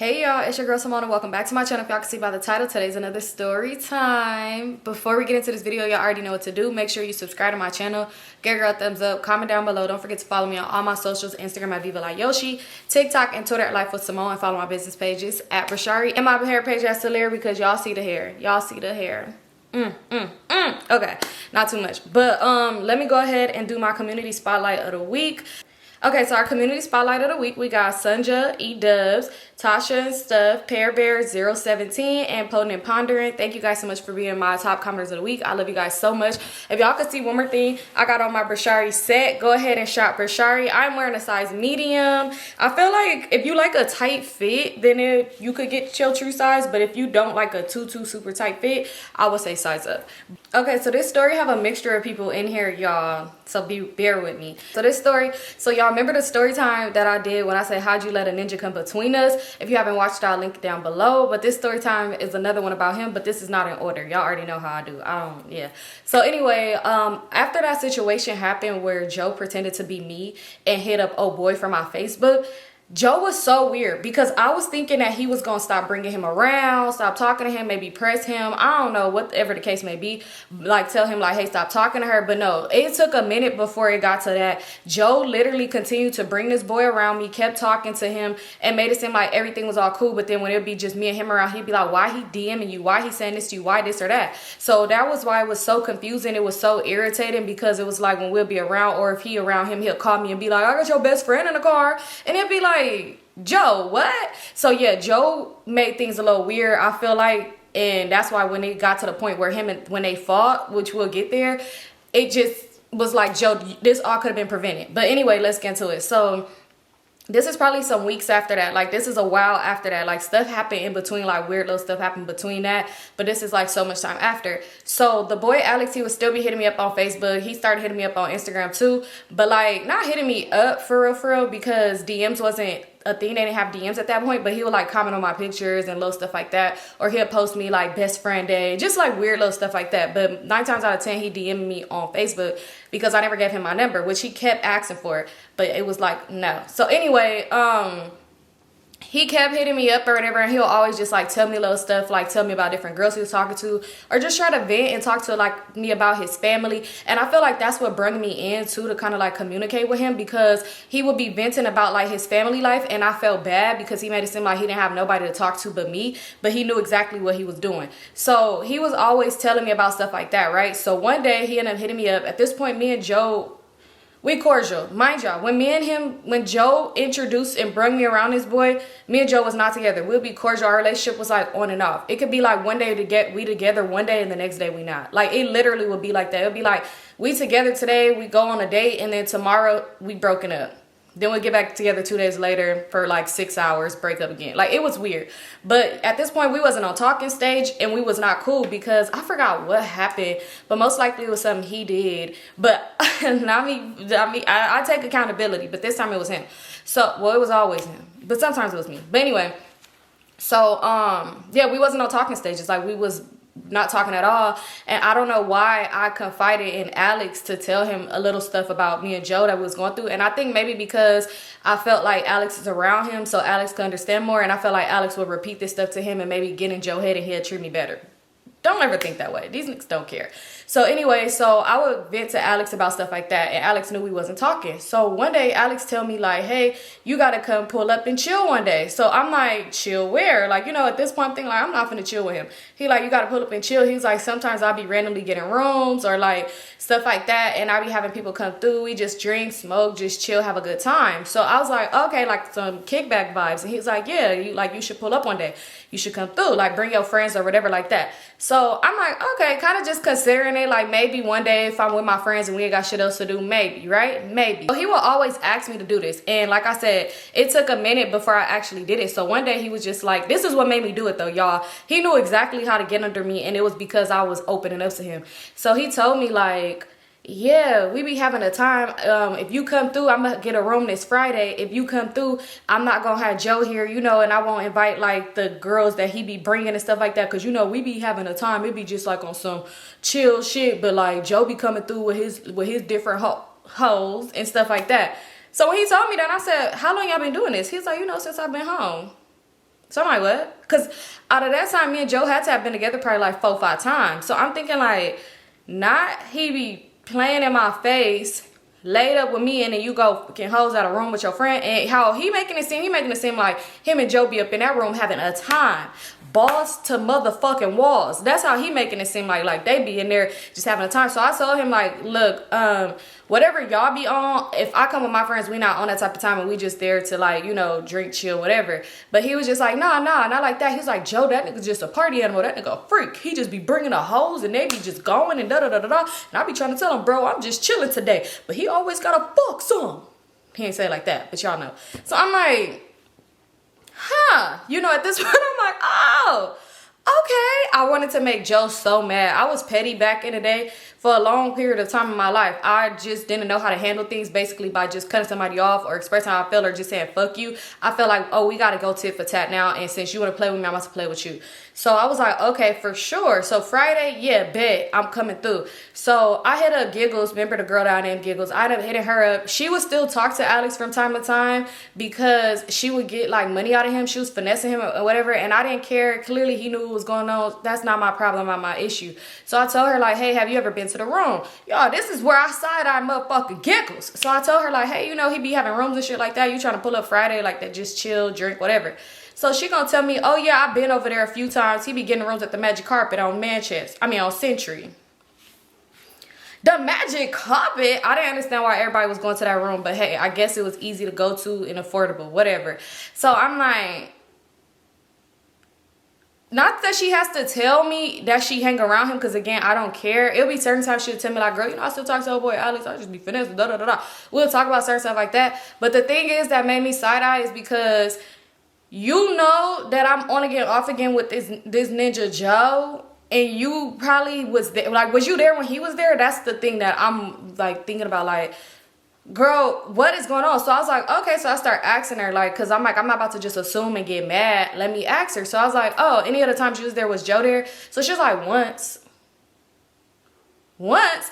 Hey y'all, it's your girl Symone. Welcome back to my channel. If y'all can see by the title, today's another story time. Before we get into this video, y'all already know what to do. Make sure you subscribe to my channel, give a girl a thumbs up, comment down below. Don't forget to follow me on all my socials, Instagram at Vivalayoshii, TikTok and Twitter at Lifewithsymone, and follow my business pages at Brishari and my hair page at Syleire because y'all see the hair. Y'all see the hair. Okay, not too much. But let me go ahead and do my community spotlight of the week. Okay, so our community spotlight of the week, we got Sunja, E-Dubs, Tasha and Stuff, Pear Bear 017, and Potent and Pondering. Thank you guys so much for being my top commenters of the week. I love you guys so much. If y'all could see one more thing, I got on my Brishari set. Go ahead and shop Brishari. I'm wearing a size medium. I feel like if you like a tight fit, then you could get your true size. But if you don't like a too super tight fit, I would say size up. Okay, so this story have a mixture of people in here, y'all. So bear with me. So this story, so y'all remember the story time that I did when I said, how'd you let a ninja come between us? If you haven't watched it, I'll link it down below. But this story time is another one about him, but this is not in order. Y'all already know how I do. Yeah. So anyway, after that situation happened where Joe pretended to be me and hit up old boy from my Facebook, Joe was so weird because I was thinking that he was going to stop bringing him around, stop talking to him, maybe press him. I don't know, whatever the case may be, like tell him like, hey, stop talking to her. But no, it took a minute before it got to that. Joe literally continued to bring this boy around me, kept talking to him and made it seem like everything was all cool. But then when it would be just me and him around, he'd be like, why he DMing you? Why he saying this to you? Why this or that? So that was why it was so confusing. It was so irritating because it was like when we'll be around or if he around him, he'll call me and be like, I got your best friend in the car. And it'd be like, Joe, what? So yeah, Joe made things a little weird, I feel like, and that's why when it got to the point where when they fought, which we'll get there, it just was like, Joe, this all could have been prevented. But anyway, let's get into it. So this is probably some weeks after that. Like, this is a while after that. Like, stuff happened in between, like weird little stuff happened between that. But this is like so much time after. So the boy Alex, he would still be hitting me up on Facebook. He started hitting me up on Instagram too. But like, not hitting me up for real, because DMs wasn't a thing. They didn't have DMs at that point. But he would like comment on my pictures and little stuff like that. Or he'll post me like best friend day. Just like weird little stuff like that. But 9 times out of 10, he DM'd me on Facebook because I never gave him my number, which he kept asking for. But it was like, no. So anyway, he kept hitting me up or whatever, and he'll always just like tell me little stuff, like tell me about different girls he was talking to, or just try to vent and talk to like me about his family. And I feel like that's what brought me in too, to kind of like communicate with him, because he would be venting about like his family life, and I felt bad because he made it seem like he didn't have nobody to talk to but me, but he knew exactly what he was doing. So he was always telling me about stuff like that, right? So one day he ended up hitting me up. At this point, me and Joe, we cordial, mind y'all. When Joe introduced and brought me around this boy, me and Joe was not together. We'll be cordial. Our relationship was like on and off. It could be like one day we together one day and the next day we not. Like, it literally would be like that. It would be like, we together today, we go on a date, and then tomorrow we broken up. Then we get back together 2 days later for like 6 hours, break up again. Like, it was weird. But at this point, we wasn't on talking stage, and we was not cool because I forgot what happened. But most likely it was something he did. But not me. I take accountability, but this time it was him. So, well, it was always him, but sometimes it was me. But anyway, so yeah, we wasn't on talking stages. Like, we was not talking at all. And I don't know why I confided in Alex to tell him a little stuff about me and Joe that we was going through. And I think maybe because I felt like Alex is around him, so Alex could understand more, and I felt like Alex would repeat this stuff to him and maybe get in Joe's head and he'd treat me better. Don't ever think that way. These niggas don't care. So anyway, so I would vent to Alex about stuff like that, and Alex knew we wasn't talking. So one day Alex tell me like, hey, you gotta come pull up and chill one day. So I'm like, chill where? Like, you know, at this point I'm thinking like, I'm not finna chill with him. He like, you gotta pull up and chill. He's like, sometimes I'll be randomly getting rooms or like stuff like that, and I be having people come through. We just drink, smoke, just chill, have a good time. So I was like, okay, like some kickback vibes. And he's like, yeah, you should pull up one day. You should come through, like bring your friends or whatever like that. So I'm like, okay, kind of just considering it, like maybe one day if I'm with my friends and we ain't got shit else to do, maybe, right? Maybe. So he will always ask me to do this. And like I said, it took a minute before I actually did it. So one day he was just like, this is what made me do it though, y'all. He knew exactly how to get under me, and it was because I was opening up to him. So he told me like, yeah, we be having a time. If you come through, I'm gonna get a room this Friday. If you come through, I'm not gonna have Joe here, you know, and I won't invite like the girls that he be bringing and stuff like that, because you know we be having a time. It be just like on some chill shit, but like Joe be coming through with his different hoes and stuff like that. So when he told me that, I said, how long y'all been doing this? He's like, you know, since I've been home. So I'm like, what? Because out of that time, me and Joe had to have been together probably like 4 or 5 times. So I'm thinking like, not he be playing in my face, laid up with me, and then you go get hoes out of room with your friend. And how he making it seem like him and Joe be up in that room having a time. Balls to motherfucking walls. That's how he making it seem like they be in there just having a time. So I told him like, look, whatever y'all be on, if I come with my friends, we not on that type of time, and we just there to like, you know, drink, chill, whatever. But he was just like, nah, not like that. He's like, Joe, that nigga's just a party animal. That nigga a freak. He just be bringing the hoes, and they be just going and da-da-da-da-da. And I be trying to tell him, bro, I'm just chilling today. But he always gotta fuck some. He ain't say it like that, but y'all know. So I'm like, you know, at this point, I'm like, oh, okay. I wanted to make Joe so mad. I was petty back in the day for a long period of time in my life. I just didn't know how to handle things, basically by just cutting somebody off or expressing how I felt or just saying, fuck you. I felt like, oh, we got to go tit for tat now. And since you want to play with me, I'm about to play with you. So I was like, okay, for sure. So Friday, yeah, bet, I'm coming through. So I hit up Giggles. Remember the girl that I named Giggles? I ended up hitting her up. She would still talk to Alex from time to time because she would get like money out of him. She was finessing him or whatever. And I didn't care. Clearly, he knew what was going on. That's not my problem, not my issue. So I told her like, hey, have you ever been to the room? Y'all, this is where I side-eye motherfucking Giggles. So I told her like, hey, you know, he be having rooms and shit like that. You trying to pull up Friday like that, just chill, drink, whatever. So she gonna tell me, oh yeah, I've been over there a few times. He be getting rooms at the Magic Carpet on on Century. The Magic Carpet? I didn't understand why everybody was going to that room, but hey, I guess it was easy to go to and affordable, whatever. So I'm like, not that she has to tell me that she hang around him, because again, I don't care. It'll be certain times she'll tell me like, girl, you know, I still talk to old boy Alex. I just be finessed, da da da da. We'll talk about certain stuff like that. But the thing is that made me side-eye is because you know that I'm on again, off again with this Ninja Joe, and you probably was there. Like, was you there when he was there? That's the thing that I'm like thinking about. Like, girl, what is going on? So I was like, okay. So I start asking her, like, because I'm like, I'm not about to just assume and get mad. Let me ask her. So I was like, oh, any other time she was there, was Joe there? So she was like, once. What?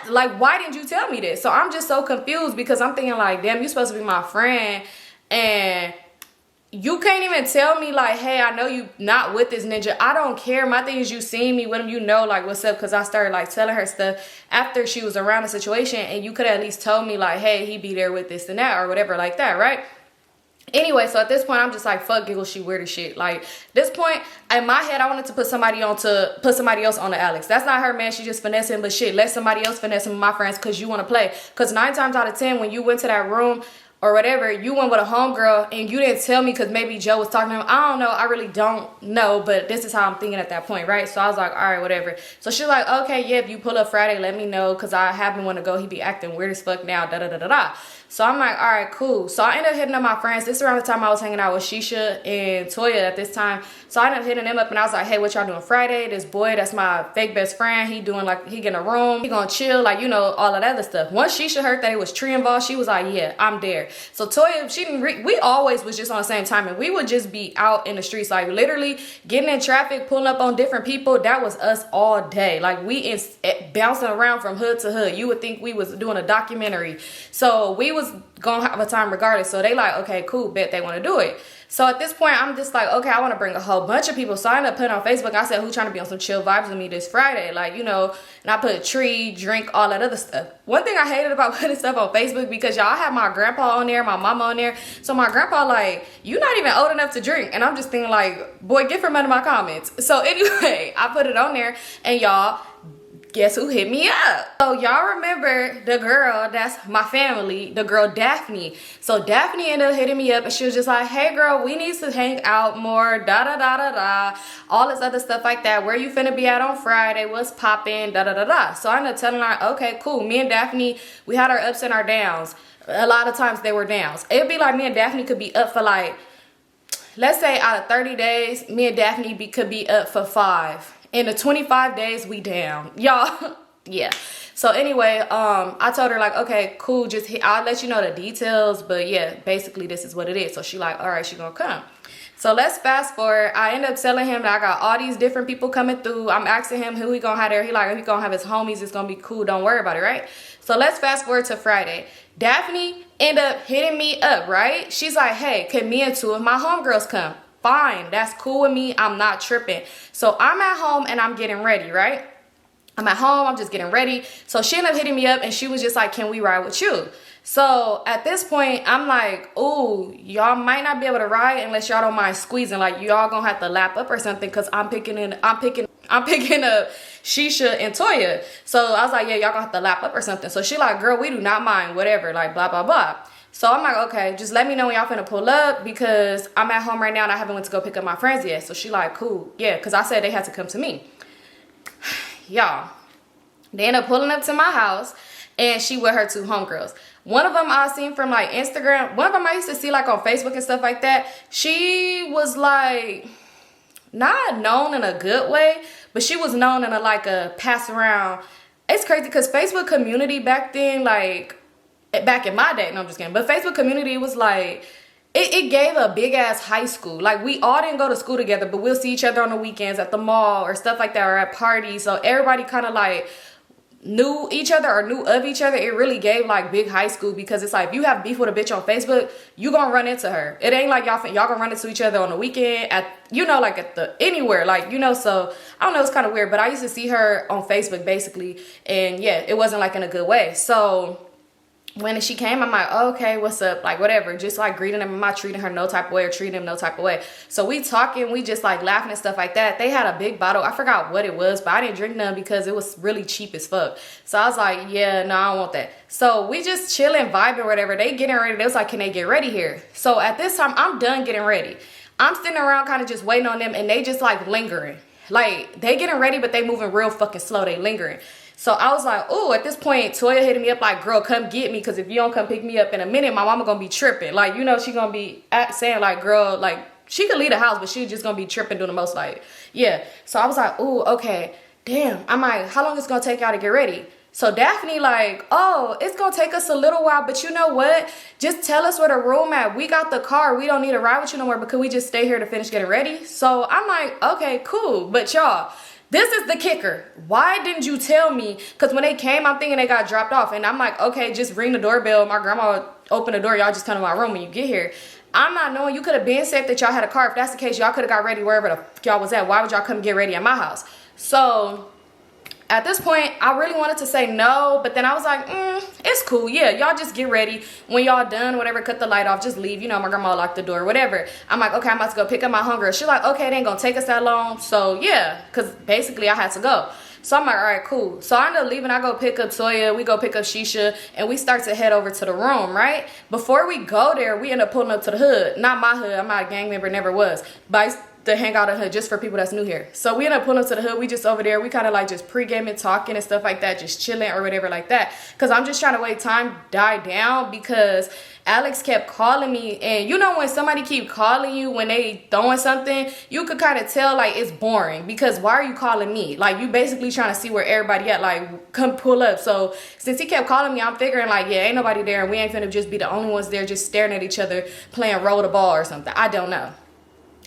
Like, why didn't you tell me this? So I'm just so confused because I'm thinking like, damn, you supposed to be my friend. And you can't even tell me like, hey, I know you not with this ninja. I don't care. My thing is you seen me with him, you know, like, what's up? Because I started like telling her stuff after she was around the situation, and you could at least told me like, hey, he be there with this and that or whatever like that, right? Anyway, so at this point, I'm just like, fuck Giggles, she weird as shit. Like, this point, in my head, I wanted to put somebody else on to Alex. That's not her, man. She just finessing, but shit, let somebody else finesse him with my friends because you want to play. Because 9 times out of 10, when you went to that room or whatever, you went with a homegirl and you didn't tell me because maybe Joe was talking to him. I don't know. I really don't know, but this is how I'm thinking at that point, right? So I was like, all right, whatever. So she's like, okay, yeah, if you pull up Friday, let me know because I haven't want to go. He be acting weird as fuck now, da-da-da-da-da. So I'm like, all right, cool. So I ended up hitting up my friends. This is around the time I was hanging out with Shisha and Toya at this time. So I ended up hitting them up and I was like, hey, what y'all doing Friday? This boy, that's my fake best friend. He doing like, he getting a room. He gonna chill, like, you know, all of that other stuff. Once Shisha heard that it was Tree involved, she was like, yeah, I'm there. So Toya, she didn't, we always was just on the same time. And we would just be out in the streets, like literally getting in traffic, pulling up on different people. That was us all day. Like we bouncing around from hood to hood. You would think we was doing a documentary. So we was gonna have a time regardless. So they like, okay, cool, bet they want to do it. So at this point, I'm just like, okay, I want to bring a whole bunch of people. So I ended up putting on Facebook. I said, who trying to be on some chill vibes with me this Friday? Like, you know, and I put tree, drink, all that other stuff. One thing I hated about putting stuff on Facebook, because y'all have my grandpa on there, my mama on there. So my grandpa like, you not even old enough to drink. And I'm just thinking like, boy, get from under my comments. So anyway, I put it on there and y'all, guess who hit me up? So y'all remember the girl that's my family, the girl Daphne. So Daphne ended up hitting me up and she was just like, hey girl, we need to hang out more, da da da da da, all this other stuff like that. Where you finna be at on Friday? What's poppin'? Da da da da. So I ended up telling her, okay, cool. Me and Daphne, we had our ups and our downs. A lot of times they were downs. It'd be like me and Daphne could be up for like, let's say out of 30 days, me and Daphne could be up for 5. In the 25 days, we down. Y'all, yeah. So anyway, I told her like, okay, cool. Just I'll let you know the details. But yeah, basically this is what it is. So she like, all right, she gonna come. So let's fast forward. I end up telling him that I got all these different people coming through. I'm asking him who he gonna have there. He like, he gonna have his homies. It's gonna be cool. Don't worry about it, right? So let's fast forward to Friday. Daphne ended up hitting me up, right? She's like, hey, can me and 2 of my homegirls come? Fine, that's cool with me. I'm not tripping. So I'm at home and I'm getting ready, right? I'm at home, I'm just getting ready. So she ended up hitting me up and she was just like, can we ride with you? So at this point, I'm like, ooh, y'all might not be able to ride unless y'all don't mind squeezing. Like, y'all gonna have to lap up or something, because I'm picking up Shisha and Toya. So I was like, yeah, y'all gonna have to lap up or something. So she like, girl, we do not mind, whatever, like blah, blah, blah. So I'm like, okay, just let me know when y'all finna pull up, because I'm at home right now and I haven't went to go pick up my friends yet. So she like, cool, yeah, because I said they had to come to me. Y'all, they end up pulling up to my house and she with her 2 homegirls. One of them I seen from like Instagram. One of them I used to see like on Facebook and stuff like that. She was like not known in a good way, but she was known in a like a pass around. It's crazy because Facebook community back then, like back in my day, no, I'm just kidding, but Facebook community was like, it gave a big ass high school. Like, we all didn't go to school together, but we'll see each other on the weekends at the mall or stuff like that, or at parties. So everybody kind of like knew each other or knew of each other. It really gave like big high school, because it's like, if you have beef with a bitch on Facebook, you gonna run into her. It ain't like y'all gonna run into each other on the weekend at, you know, like at the anywhere, like, you know. So I don't know, it's kind of weird, but I used to see her on Facebook basically, and yeah, it wasn't like in a good way. So when she came, I'm like, oh, okay, what's up? Like, whatever. Just like greeting him. I'm not treating her no type of way or treating him no type of way. So we talking, we just like laughing and stuff like that. They had a big bottle. I forgot what it was, but I didn't drink none because it was really cheap as fuck. So I was like, yeah, no, I don't want that. So we just chilling, vibing, whatever. They getting ready. They was like, can they get ready here? So at this time, I'm done getting ready. I'm sitting around kind of just waiting on them, and they just like lingering. Like, they getting ready, but they moving real fucking slow. They lingering. So I was like, oh, at this point, Toya hitting me up like, girl, come get me, because if you don't come pick me up in a minute, my mama gonna be tripping. Like, you know, she gonna be saying like, girl, like, she could leave the house, but she just gonna be tripping, doing the most, like, yeah. So I was like, oh, okay, damn. I'm like, how long is it gonna take y'all to get ready? So Daphne like, oh, it's gonna take us a little while, but you know what? Just tell us where the room at. We got the car. We don't need to ride with you no more, but could we just stay here to finish getting ready? So I'm like, okay, cool. But y'all, this is the kicker. Why didn't you tell me? Because when they came, I'm thinking they got dropped off. And I'm like, okay, just ring the doorbell. My grandma would open the door. Y'all just come to my room when you get here. I'm not knowing. You could have been said that y'all had a car. If that's the case, y'all could have got ready wherever the fuck y'all was at. Why would y'all come get ready at my house? So at this point, I really wanted to say no, but then I was like, it's cool. Yeah, y'all just get ready. When y'all done, whatever, cut the light off, just leave. You know, my grandma locked the door, whatever. I'm like, okay, I'm about to go pick up my hunger. She's like, okay, it ain't gonna take us that long. So yeah, because basically I had to go. So I'm like, all right, cool. So I end up leaving. I go pick up Toya. We go pick up Shisha, and we start to head over to the room, right? Before we go there, we end up pulling up to the hood. Not my hood. I'm not a gang member, never was. But to hang out in the hood, just for people that's new here. So we end up pulling up to the hood. We just over there. We kind of like just pre-gaming, talking and stuff like that, just chilling or whatever like that. Because I'm just trying to wait time die down, because Alex kept calling me. And you know when somebody keep calling you when they throwing something, you could kind of tell like it's boring, because why are you calling me? Like, you basically trying to see where everybody at, like, come pull up. So since he kept calling me, I'm figuring like, yeah, ain't nobody there, and we ain't finna just be the only ones there just staring at each other playing roll the ball or something. I don't know.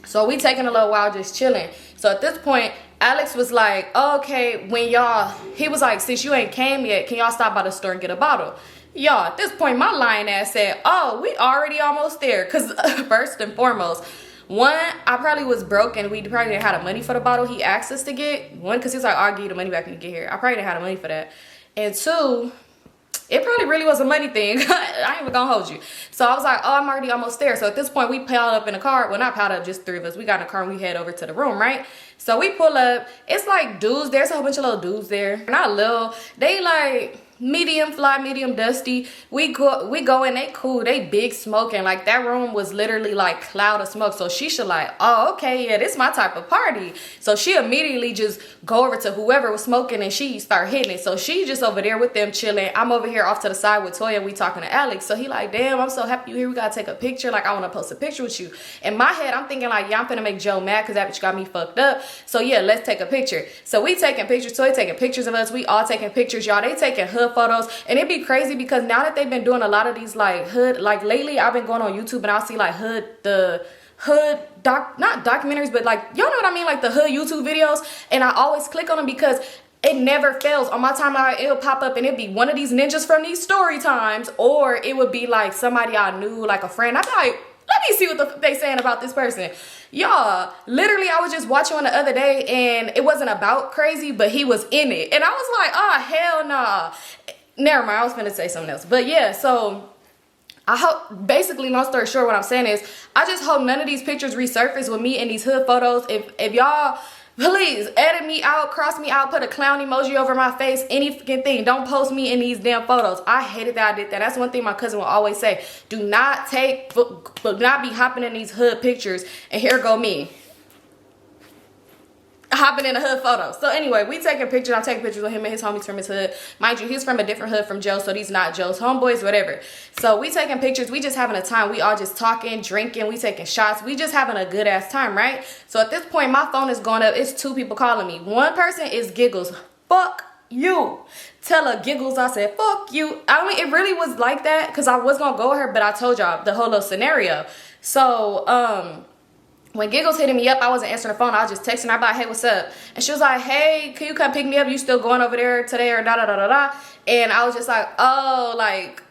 So we taking a little while just chilling. So at this point, Alex was like, oh, okay, when y'all, he was like, since you ain't came yet, can y'all stop by the store and get a bottle? Y'all, at this point, my lying ass said, oh, we already almost there. Because first and foremost, one, I probably was broke and we probably didn't have the money for the bottle he asked us to get. One, because he's like, I'll give you the money back when you get here. I probably didn't have the money for that. And two, it probably really was a money thing. I ain't even gonna hold you. So I was like, oh, I'm already almost there. So at this point, we piled up in the car. Well, not piled up, just 3 of us. We got in the car and we head over to the room, right? So we pull up. It's like dudes. There's a whole bunch of little dudes there. Not little. They like medium fly, medium dusty. We go in, they cool, they big smoking. Like, that room was literally like cloud of smoke. So she should like, oh, okay, yeah, this my type of party. So she immediately just go over to whoever was smoking and she start hitting it. So she just over there with them chilling. I'm over here off to the side with Toya. We talking to Alex. So he like, damn, I'm so happy you here. We gotta take a picture. Like, I want to post a picture with you. In my head, I'm thinking like, yeah, I'm finna make Joe mad because that bitch got me fucked up. So yeah, let's take a picture. So we taking pictures. Toya taking pictures of us. We all taking pictures, y'all. They taking hood photos. And it'd be crazy because now that they've been doing a lot of these like hood, like lately I've been going on YouTube and I'll see like not documentaries, but like, y'all know what I mean, like the hood YouTube videos. And I always click on them because it never fails. On my timeline, it'll pop up and it'd be one of these ninjas from these story times, or it would be like somebody I knew, like a friend. I'd be like, let me see what they saying about this person. Y'all, literally, I was just watching one the other day, and it wasn't about crazy, but he was in it. And I was like, oh, hell nah. Never mind, I was finna say something else. But yeah, so I hope, basically, long story short, what I'm saying is, I just hope none of these pictures resurface with me in these hood photos. If y'all, please, edit me out, cross me out, put a clown emoji over my face, any fucking thing. Don't post me in these damn photos. I hated that I did that. That's one thing my cousin will always say. Do not be hopping in these hood pictures. And here go me, hopping in a hood photo. So anyway, we taking pictures. I'm taking pictures with him and his homies from his hood. Mind you, he's from a different hood from Joe, so these not Joe's homeboys, whatever. So we taking pictures. We just having a time. We all just talking, drinking. We taking shots. We just having a good ass time, right? So at this point, my phone is going up. It's 2 people calling me. One person is Giggles. Fuck you. Tell her Giggles I said fuck you. I mean, it really was like that because I was gonna go with her, but I told y'all the whole little scenario. So when Giggles hitting me up, I wasn't answering the phone. I was just texting her about, hey, what's up? And she was like, hey, can you come pick me up? You still going over there today or da-da-da-da-da? And I was just like, oh, like,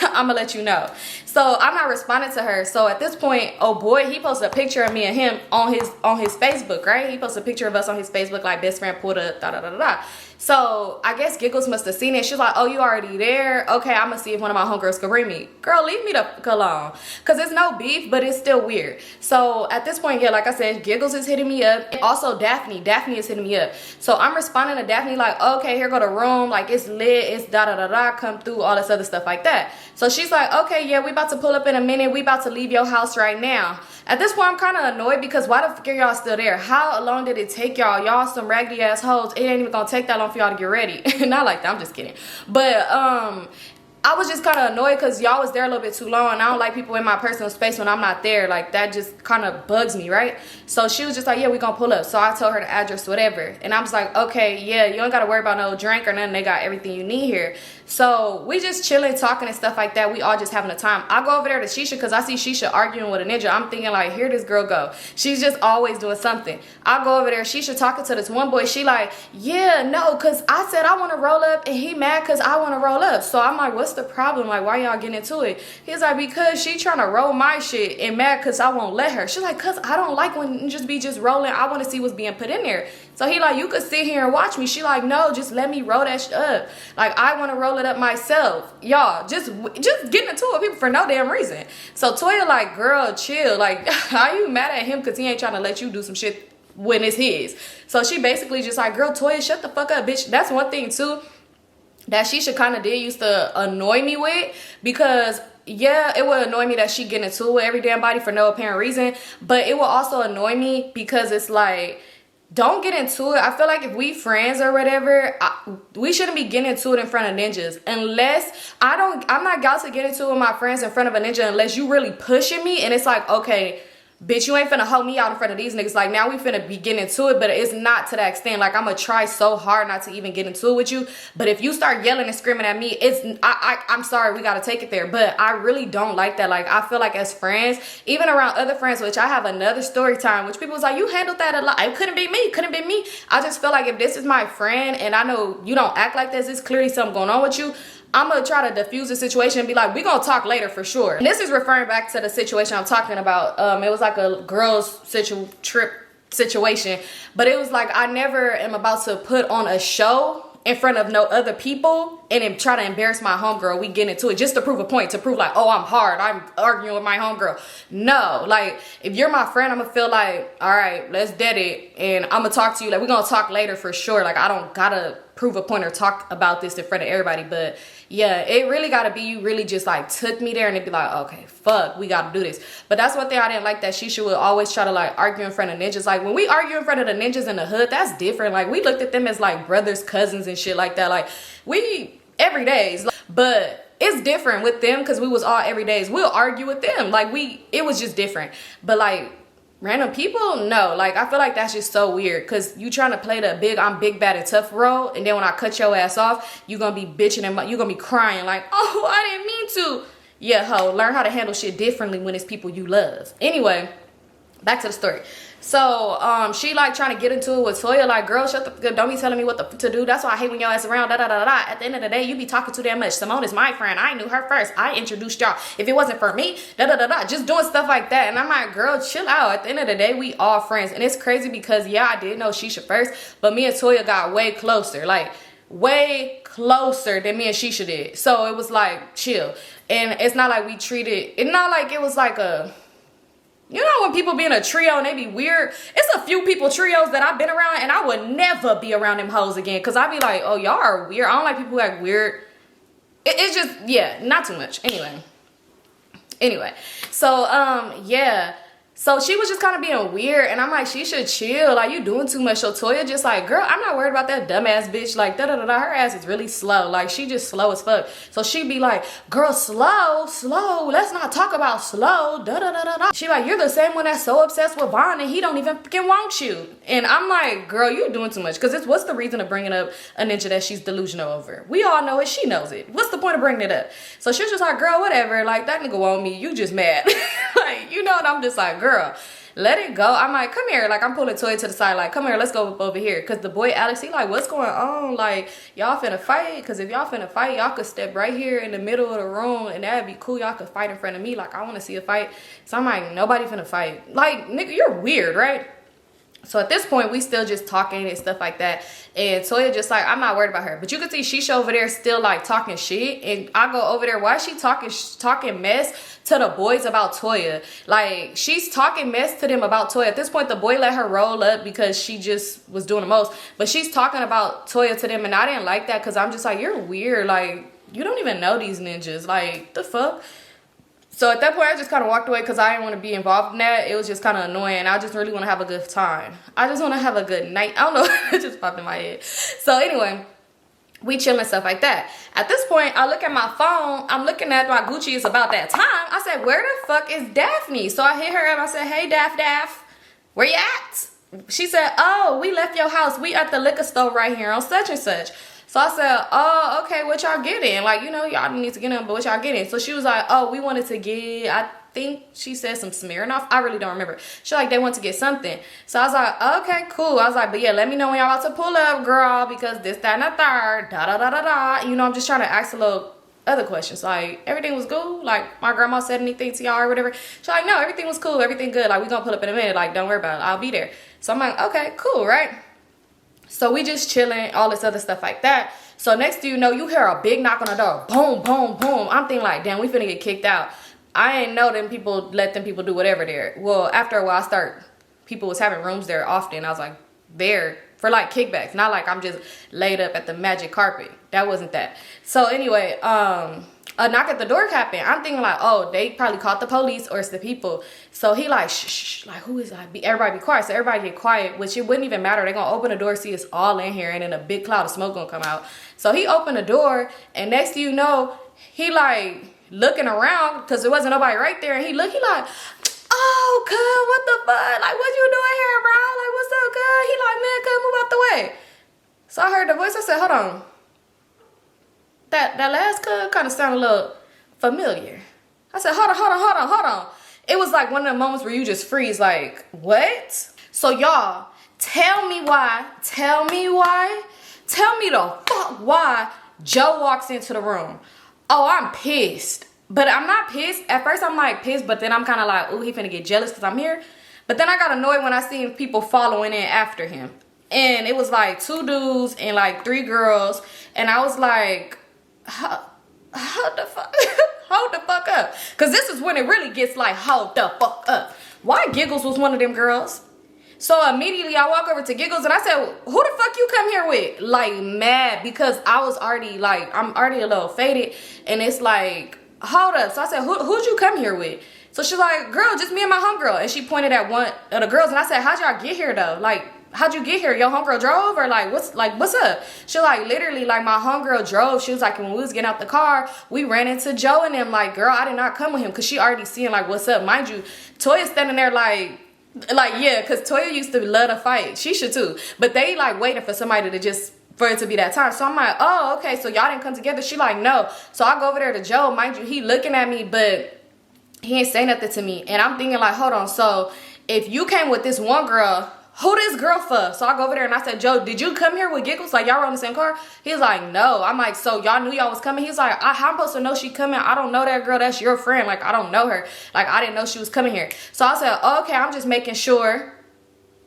I'm gonna let you know. So I'm not responding to her. So at this point, oh boy, he posted a picture of me and him on his Facebook, right? He posted a picture of us on his Facebook, like best friend pulled a da-da-da-da-da. So I guess Giggles must have seen it. She's like, oh, you already there? Okay, I'm gonna see if one of my homegirls can bring me. Girl, leave me the fuck alone. Cause it's no beef, but it's still weird. So at this point, yeah, like I said, Giggles is hitting me up. And also Daphne is hitting me up. So I'm responding to Daphne like, okay, here go the room. Like it's lit, it's da-da-da-da, come through, all this other stuff like that. So she's like, okay, yeah, we about to pull up in a minute. We about to leave your house right now. At this point, I'm kind of annoyed because why the fuck are y'all still there? How long did it take y'all? Y'all some raggedy ass hoes. It ain't even gonna take that long for y'all to get ready. Not like that, I'm just kidding. But I was just kind of annoyed because y'all was there a little bit too long, and I don't like people in my personal space when I'm not there. Like, that just kind of bugs me, right? So she was just like, yeah, we gonna pull up. So I told her the address, whatever. And I was like, okay, yeah, you don't gotta worry about no drink or nothing. They got everything you need here. So we just chilling, talking and stuff like that. We all just having a time. I go over there to Shisha because I see Shisha arguing with a ninja. I'm thinking like, here this girl go. She's just always doing something. I go over there, Shisha talking to this one boy. She like, yeah, no, because I said I want to roll up and he mad because I want to roll up. So I'm like, what's the problem? Like, why y'all getting into it? He's like, because she trying to roll my shit and mad because I won't let her. She's like, because I don't like when just be just rolling. I want to see what's being put in there. So he like, you could sit here and watch me. She like, no, just let me roll that shit up. Like, I want to roll it up myself. Y'all, just getting into it with people for no damn reason. So Toya like, girl, chill. Like, how you mad at him because he ain't trying to let you do some shit when it's his? So she basically just like, girl, Toya, shut the fuck up, bitch. That's one thing too that she should kind of did used to annoy me with, because yeah, it would annoy me that she get into it with every damn body for no apparent reason, but it will also annoy me because it's like, don't get into it. I feel like if we friends or whatever, we shouldn't be getting into it in front of ninjas. Unless I'm not got to get into it with my friends in front of a ninja unless you really pushing me and it's like, okay, bitch, you ain't finna hold me out in front of these niggas. Like, now we finna be getting into it, but it's not to that extent. Like, I'm gonna try so hard not to even get into it with you. But if you start yelling and screaming at me, I'm sorry, we gotta take it there. But I really don't like that. Like, I feel like as friends, even around other friends, which I have another story time, which people was like, you handled that a lot. It couldn't be me. Couldn't be me. I just feel like if this is my friend and I know you don't act like this, it's clearly something going on with you, I'm going to try to diffuse the situation and be like, we're going to talk later for sure. And this is referring back to the situation I'm talking about. It was like a girls trip situation. But it was like, I never am about to put on a show in front of no other people and then try to embarrass my homegirl. We get into it just to prove a point, to prove like, oh, I'm hard, I'm arguing with my homegirl. No, like, if you're my friend, I'm gonna feel like, all right, let's dead it, and I'm gonna talk to you. Like, we're gonna talk later for sure. Like, I don't gotta prove a point or talk about this in front of everybody. But yeah, it really gotta be you really just like took me there and it'd be like, okay, fuck, we gotta do this. But that's one thing I didn't like, that Shisha would always try to like argue in front of ninjas. Like, when we argue in front of the ninjas in the hood, that's different. Like, we looked at them as like brothers, cousins and shit like that. Like, we everydays, but it's different with them because we was all everydays. We'll argue with them. Like, it was just different. But like random people, no. Like, I feel like that's just so weird because you trying to play the I'm big, bad, and tough role, and then when I cut your ass off, you gonna be bitching and you gonna be crying like, oh, I didn't mean to. Yeah, ho, learn how to handle shit differently when it's people you love. Anyway, back to the story. So she like trying to get into it with Toya, like, girl, shut the, don't be telling me what to do. That's why I hate when y'all ass around, da da da da. At the end of the day, you be talking too damn much. Symone is my friend. I knew her first. I introduced y'all. If it wasn't for me, da da da da, just doing stuff like that. And I'm like, girl, chill out. At the end of the day, we all friends. And it's crazy because yeah, I did know Shisha first, but me and Toya got way closer, like way closer than me and Shisha did. So it was like chill. And it's not like we treated, it's not like it was like a, you know, when people be in a trio and they be weird. It's a few people trios that I've been around and I would never be around them hoes again. Cause I be like, oh, y'all are weird. I don't like people who act weird. It's just, yeah, not too much. Anyway. So, yeah. So she was just kind of being weird, and I'm like, she should chill. Like, you doing too much. So Toya just like, girl, I'm not worried about that dumbass bitch. Like, da-da-da-da. Her ass is really slow. Like, she just slow as fuck. So she be like, girl, slow. Let's not talk about slow. Da-da-da-da-da. She like, you're the same one that's so obsessed with Vaughn, and he don't even freaking want you. And I'm like, girl, you're doing too much. Because it's, what's the reason of bringing up a ninja that she's delusional over? We all know it. She knows it. What's the point of bringing it up? So she was just like, girl, whatever. Like, that nigga want me. You just mad. Like, you know, and I'm just like, girl, let it go. I'm like, come here. Like, I'm pulling Toya to the side. Like, come here. Let's go over here. Because the boy Alex, he like, what's going on? Like, y'all finna fight? Because if y'all finna fight, y'all could step right here in the middle of the room. And that'd be cool. Y'all could fight in front of me. Like, I want to see a fight. So I'm like, nobody finna fight. Like, nigga, you're weird, right? So at this point, we still just talking and stuff like that. And Toya just like, I'm not worried about her. But you can see Shisha over there still like talking shit. And I go over there, why is she talking mess to the boys about Toya? Like, she's talking mess to them about Toya. At this point, the boy let her roll up because she just was doing the most. But she's talking about Toya to them. And I didn't like that because I'm just like, you're weird. Like, you don't even know these ninjas. Like, the fuck? So at that point, I just kind of walked away because I didn't want to be involved in that. It was just kind of annoying. I just really want to have a good time. I just want to have a good night. I don't know. It just popped in my head. So anyway, we chill and stuff like that. At this point, I look at my phone. I'm looking at my Gucci. It's about that time. I said, where the fuck is Daphne? So I hit her up. I said, hey, Daph, where you at? She said, oh, we left your house. We at the liquor store right here on such and such. So I said, oh, okay, what y'all getting? Like, you know, y'all need to get in, but what y'all getting? So she was like, oh, we wanted to get, I think she said some Smirnoff. I really don't remember. She like, they want to get something. So I was like, okay, cool. I was like, but yeah, let me know when y'all about to pull up, girl, because this, that, and the third, da-da-da-da-da. You know, I'm just trying to ask a little other questions. Like, everything was cool? Like, my grandma said anything to y'all or whatever? She's like, no, everything was cool. Everything good. Like, we gonna pull up in a minute. Like, don't worry about it. I'll be there. So I'm like, okay, cool, right? So we just chilling, all this other stuff like that. So next thing you know, you hear a big knock on the door. Boom, boom, boom. I'm thinking like, damn, we finna get kicked out. I ain't know them people, let them people do whatever there. Well, after a while, people was having rooms there often. I was like, there for like kickbacks. Not like I'm just laid up at the magic carpet. That wasn't that. So anyway, a knock at the door happened. I'm thinking like, oh, they probably called the police or it's the people. So he like, shh, like, who is that? Everybody be quiet. So everybody get quiet, which it wouldn't even matter. They're going to open the door, see us all in here, and then a big cloud of smoke going to come out. So he opened the door, and next thing you know, he like looking around because there wasn't nobody right there. And he like, oh, cuz, what the fuck? Like, what you doing here, bro? Like, what's up, cuz? He like, man, cuz, move out the way. So I heard the voice. I said, hold on. That last cuz kind of sounded a little familiar. I said, hold on. It was like one of the moments where you just freeze, like, what? So y'all, tell me the fuck why Joe walks into the room. Oh, I'm pissed. But I'm not pissed. At first I'm like pissed, but then I'm kind of like, ooh, he finna get jealous because I'm here. But then I got annoyed when I seen people following in after him. And it was like 2 dudes and like 3 girls. And I was like, hold the fuck hold the fuck up, because this is when it really gets like, hold the fuck up. Why Giggles was one of them girls? So immediately I walk over to Giggles and I said, who the fuck you come here with? Like, mad, because I was already like, I'm already a little faded, and it's like, hold up. So I said, who'd you come here with? So she's like, girl, just me and my homegirl. And she pointed at one of the girls, and I said, how'd y'all get here though? Like, how'd you get here? Your homegirl drove? Or like, what's up? She like, literally, like, my homegirl drove. She was like, when we was getting out the car, we ran into Joe and them. Like, girl, I did not come with him, because she already seeing like, what's up. Mind you, Toya's standing there like, yeah, because Toya used to love to fight. She should too. But they like waiting for somebody to just, for it to be that time. So I'm like, oh, okay, so y'all didn't come together? She like, no. So I go over there to Joe. Mind you, he looking at me, but he ain't say nothing to me. And I'm thinking like, hold on, so if you came with this one girl, who this girl for? So I go over there and I said, Joe, did you come here with Giggles? Like, y'all were on the same car? He's like, no. I'm like, so y'all knew y'all was coming? He's like, how am I supposed to know she coming? I don't know that girl. That's your friend. Like, I don't know her. Like, I didn't know she was coming here. So I said, okay, I'm just making sure.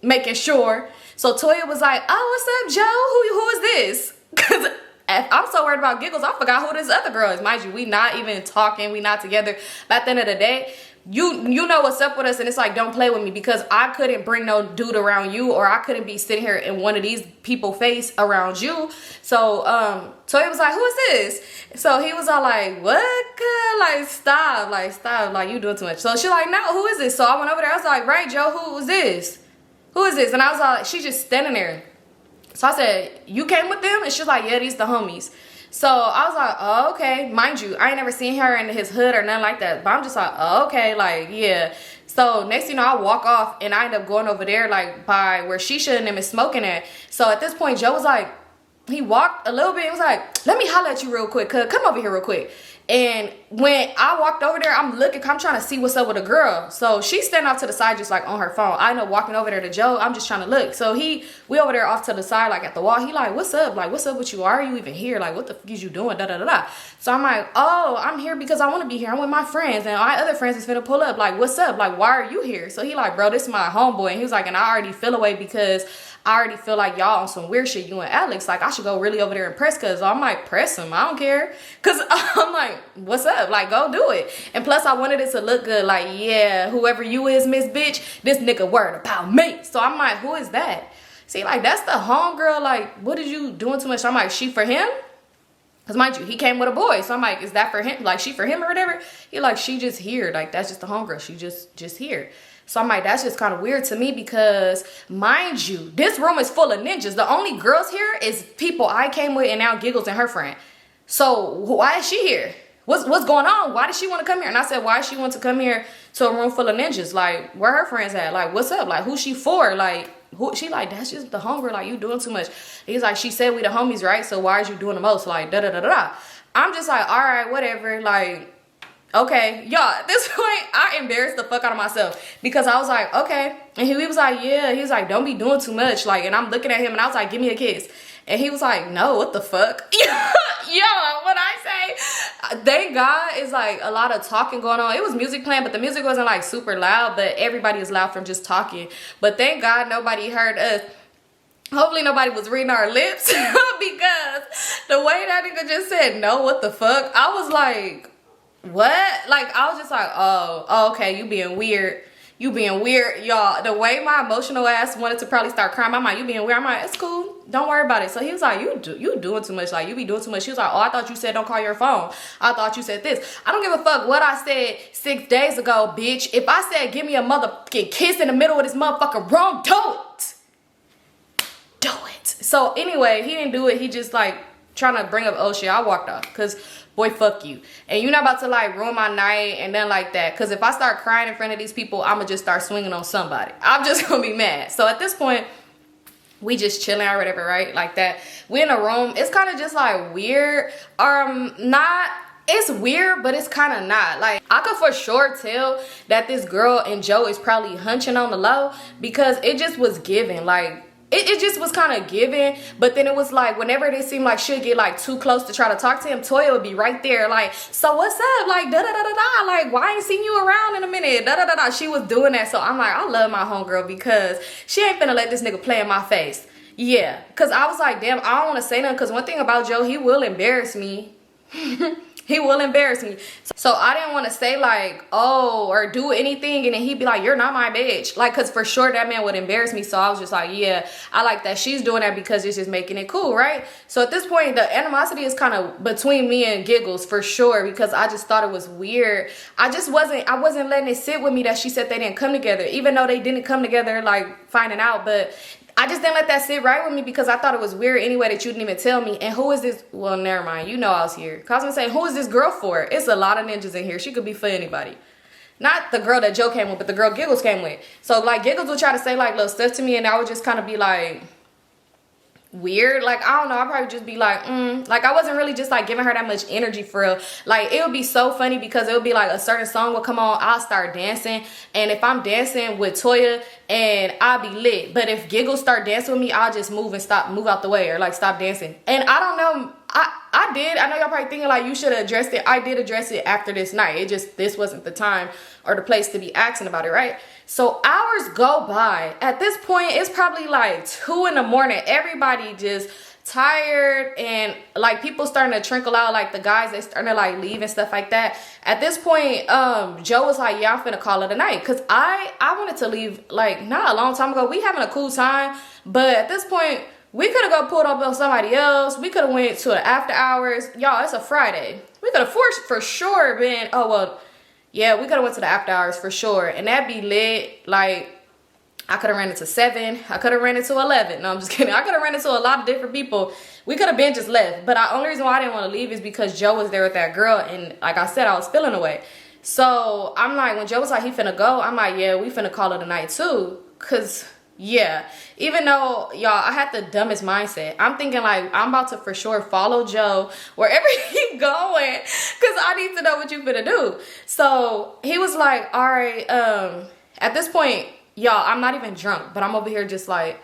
So Toya was like, oh, what's up, Joe? Who is this? Because I'm so worried about Giggles, I forgot who this other girl is. Mind you, we not even talking. We not together. But at the end of the day, you know what's up with us, and it's like, don't play with me, because I couldn't bring no dude around you, or I couldn't be sitting here in one of these people face around you. So so he was like, who is this? So he was all like, what? Like, stop, like you doing too much. So she like, no, who is this? So I went over there. I was like, right, Joe, who is this? And I was like, she's just standing there. So I said, you came with them? And she was like, yeah, these the homies. So I was like, oh, okay. Mind you, I ain't never seen her in his hood or nothing like that. But I'm just like, oh, okay, like, yeah. So next thing you know, I walk off and I end up going over there, like, by where Shisha and them is smoking at. So at this point, Joe was like, he walked a little bit and was like, let me holler at you real quick, cuz come over here real quick. And when I walked over there, I'm trying to see what's up with a girl. So she's standing off to the side just like on her phone. I end up walking over there to Joe. I'm just trying to look. So we over there off to the side, like at the wall. He like, what's up? Like, what's up with you? Why are you even here? Like, what the fuck is you doing? Da da da da. So I'm like, oh, I'm here because I want to be here. I'm with my friends, and my other friends is finna pull up. Like, what's up? Like, why are you here? So he like, bro, this is my homeboy. And he was like, and I already feel away because I already feel like y'all on some weird shit, you and Alex. Like, I should go really over there and press, cuz I'm like, press him, I don't care. Cuz I'm like, what's up? Like, go do it. And plus I wanted it to look good. Like, yeah, whoever you is, Miss Bitch, this nigga worried about me. So I'm like, who is that? See, like, that's the homegirl. Like, what is you doing too much? So I'm like, she for him? Because mind you, he came with a boy. So I'm like, is that for him? Like, she for him or whatever? He like, she just here. Like, that's just the homegirl. She just here. So I'm like, that's just kind of weird to me because, mind you, this room is full of ninjas. The only girls here is people I came with and now Giggles and her friend. So why is she here? What's going on? Why did she want to come here? And I said, why does she want to come here to a room full of ninjas? Like, where her friends at? Like, what's up? Like, who's she for? Like, who? She like, that's just the homegirl. Like, you doing too much. He's like, she said we the homies, right? So why is you doing the most? Like, da da da da da. I'm just like, all right, whatever. Like, okay, y'all, at this point, I embarrassed the fuck out of myself because I was like, okay. And he was like, yeah. He was like, don't be doing too much. Like, and I'm looking at him and I was like, give me a kiss. And he was like, no, what the fuck? Yo, what I say, thank God, it's like a lot of talking going on. It was music playing, but the music wasn't like super loud, but everybody is loud from just talking. But thank God nobody heard us. Hopefully nobody was reading our lips because the way that nigga just said, no, what the fuck? I was like, what? Like, I was just like, oh, okay, you being weird. You being weird, y'all. The way my emotional ass wanted to probably start crying, I'm like, you being weird. I'm like, it's cool. Don't worry about it. So he was like, you doing too much. Like, you be doing too much. She was like, oh, I thought you said don't call your phone. I thought you said this. I don't give a fuck what I said 6 days ago, bitch. If I said give me a motherfucking kiss in the middle of this motherfucking room, do it. Do it. So anyway, he didn't do it. He just like trying to bring up, oh shit, I walked off. Because boy, fuck you. And you're not about to like ruin my night and then like that. Because if I start crying in front of these people, I'm going to just start swinging on somebody. I'm just going to be mad. So at this point, we just chilling or whatever, right? Like that. We in a room. It's kind of just like weird. It's weird, but it's kind of not. Like, I could for sure tell that this girl and Joe is probably hunching on the low because it just was given. Like, it just was kind of given, but then it was like whenever they seemed like she'd get like too close to try to talk to him, Toya would be right there like, so what's up? Like, da-da-da-da-da. Like, why ain't seen you around in a minute? Da-da-da-da. She was doing that. So I'm like, I love my homegirl because she ain't finna let this nigga play in my face. Yeah, because I was like, damn, I don't want to say nothing because one thing about Joe, he will embarrass me. He will embarrass me. So I didn't want to say like, oh, or do anything. And then he'd be like, you're not my bitch. Like, because for sure that man would embarrass me. So I was just like, yeah, I like that she's doing that because it's just making it cool, right? So at this point, the animosity is kind of between me and Giggles for sure because I just thought it was weird. I wasn't letting it sit with me that she said they didn't come together, even though they didn't come together, like finding out. But I just didn't let that sit right with me because I thought it was weird anyway that you didn't even tell me. And who is this? Well, never mind. You know I was here. Cause I was saying, who is this girl for? It's a lot of ninjas in here. She could be for anybody. Not the girl that Joe came with, but the girl Giggles came with. So like Giggles would try to say like little stuff to me and I would just kind of be like, weird. Like, I don't know, I'd probably just be like, like, I wasn't really just like giving her that much energy for real. Like, it would be so funny because it would be like a certain song will come on, I'll start dancing, and if I'm dancing with Toya, and I'll be lit, but if Giggles start dancing with me, I'll just move out the way, or like stop dancing. And I don't know, I know y'all probably thinking like you should have addressed it. I did address it after this night. It just, this wasn't the time or the place to be asking about it, right? So hours go by. At this point, it's probably like 2 in the morning. Everybody just tired, and like people starting to trickle out, like the guys, they starting to like leave and stuff like that. At this point, Joe was like, yeah, I'm finna call it a night, because I wanted to leave like not a long time ago. We having a cool time, but at this point, we could have go pulled up on somebody else. We could have went to the after hours. Y'all, it's a Friday. We could have for sure been, oh well, yeah, we could have went to the after hours for sure, and that'd be lit. Like, I could have ran into 7. I could have ran into 11. No, I'm just kidding. I could have ran into a lot of different people. We could have been just left. But the only reason why I didn't want to leave is because Joe was there with that girl. And like I said, I was feeling away. So I'm like, when Joe was like, he finna go, I'm like, yeah, we finna call it a night too. Because, yeah, even though, y'all, I had the dumbest mindset. I'm thinking like, I'm about to for sure follow Joe wherever he going, because I need to know what you finna do. So he was like, all right, at this point, y'all, I'm not even drunk, but I'm over here just like,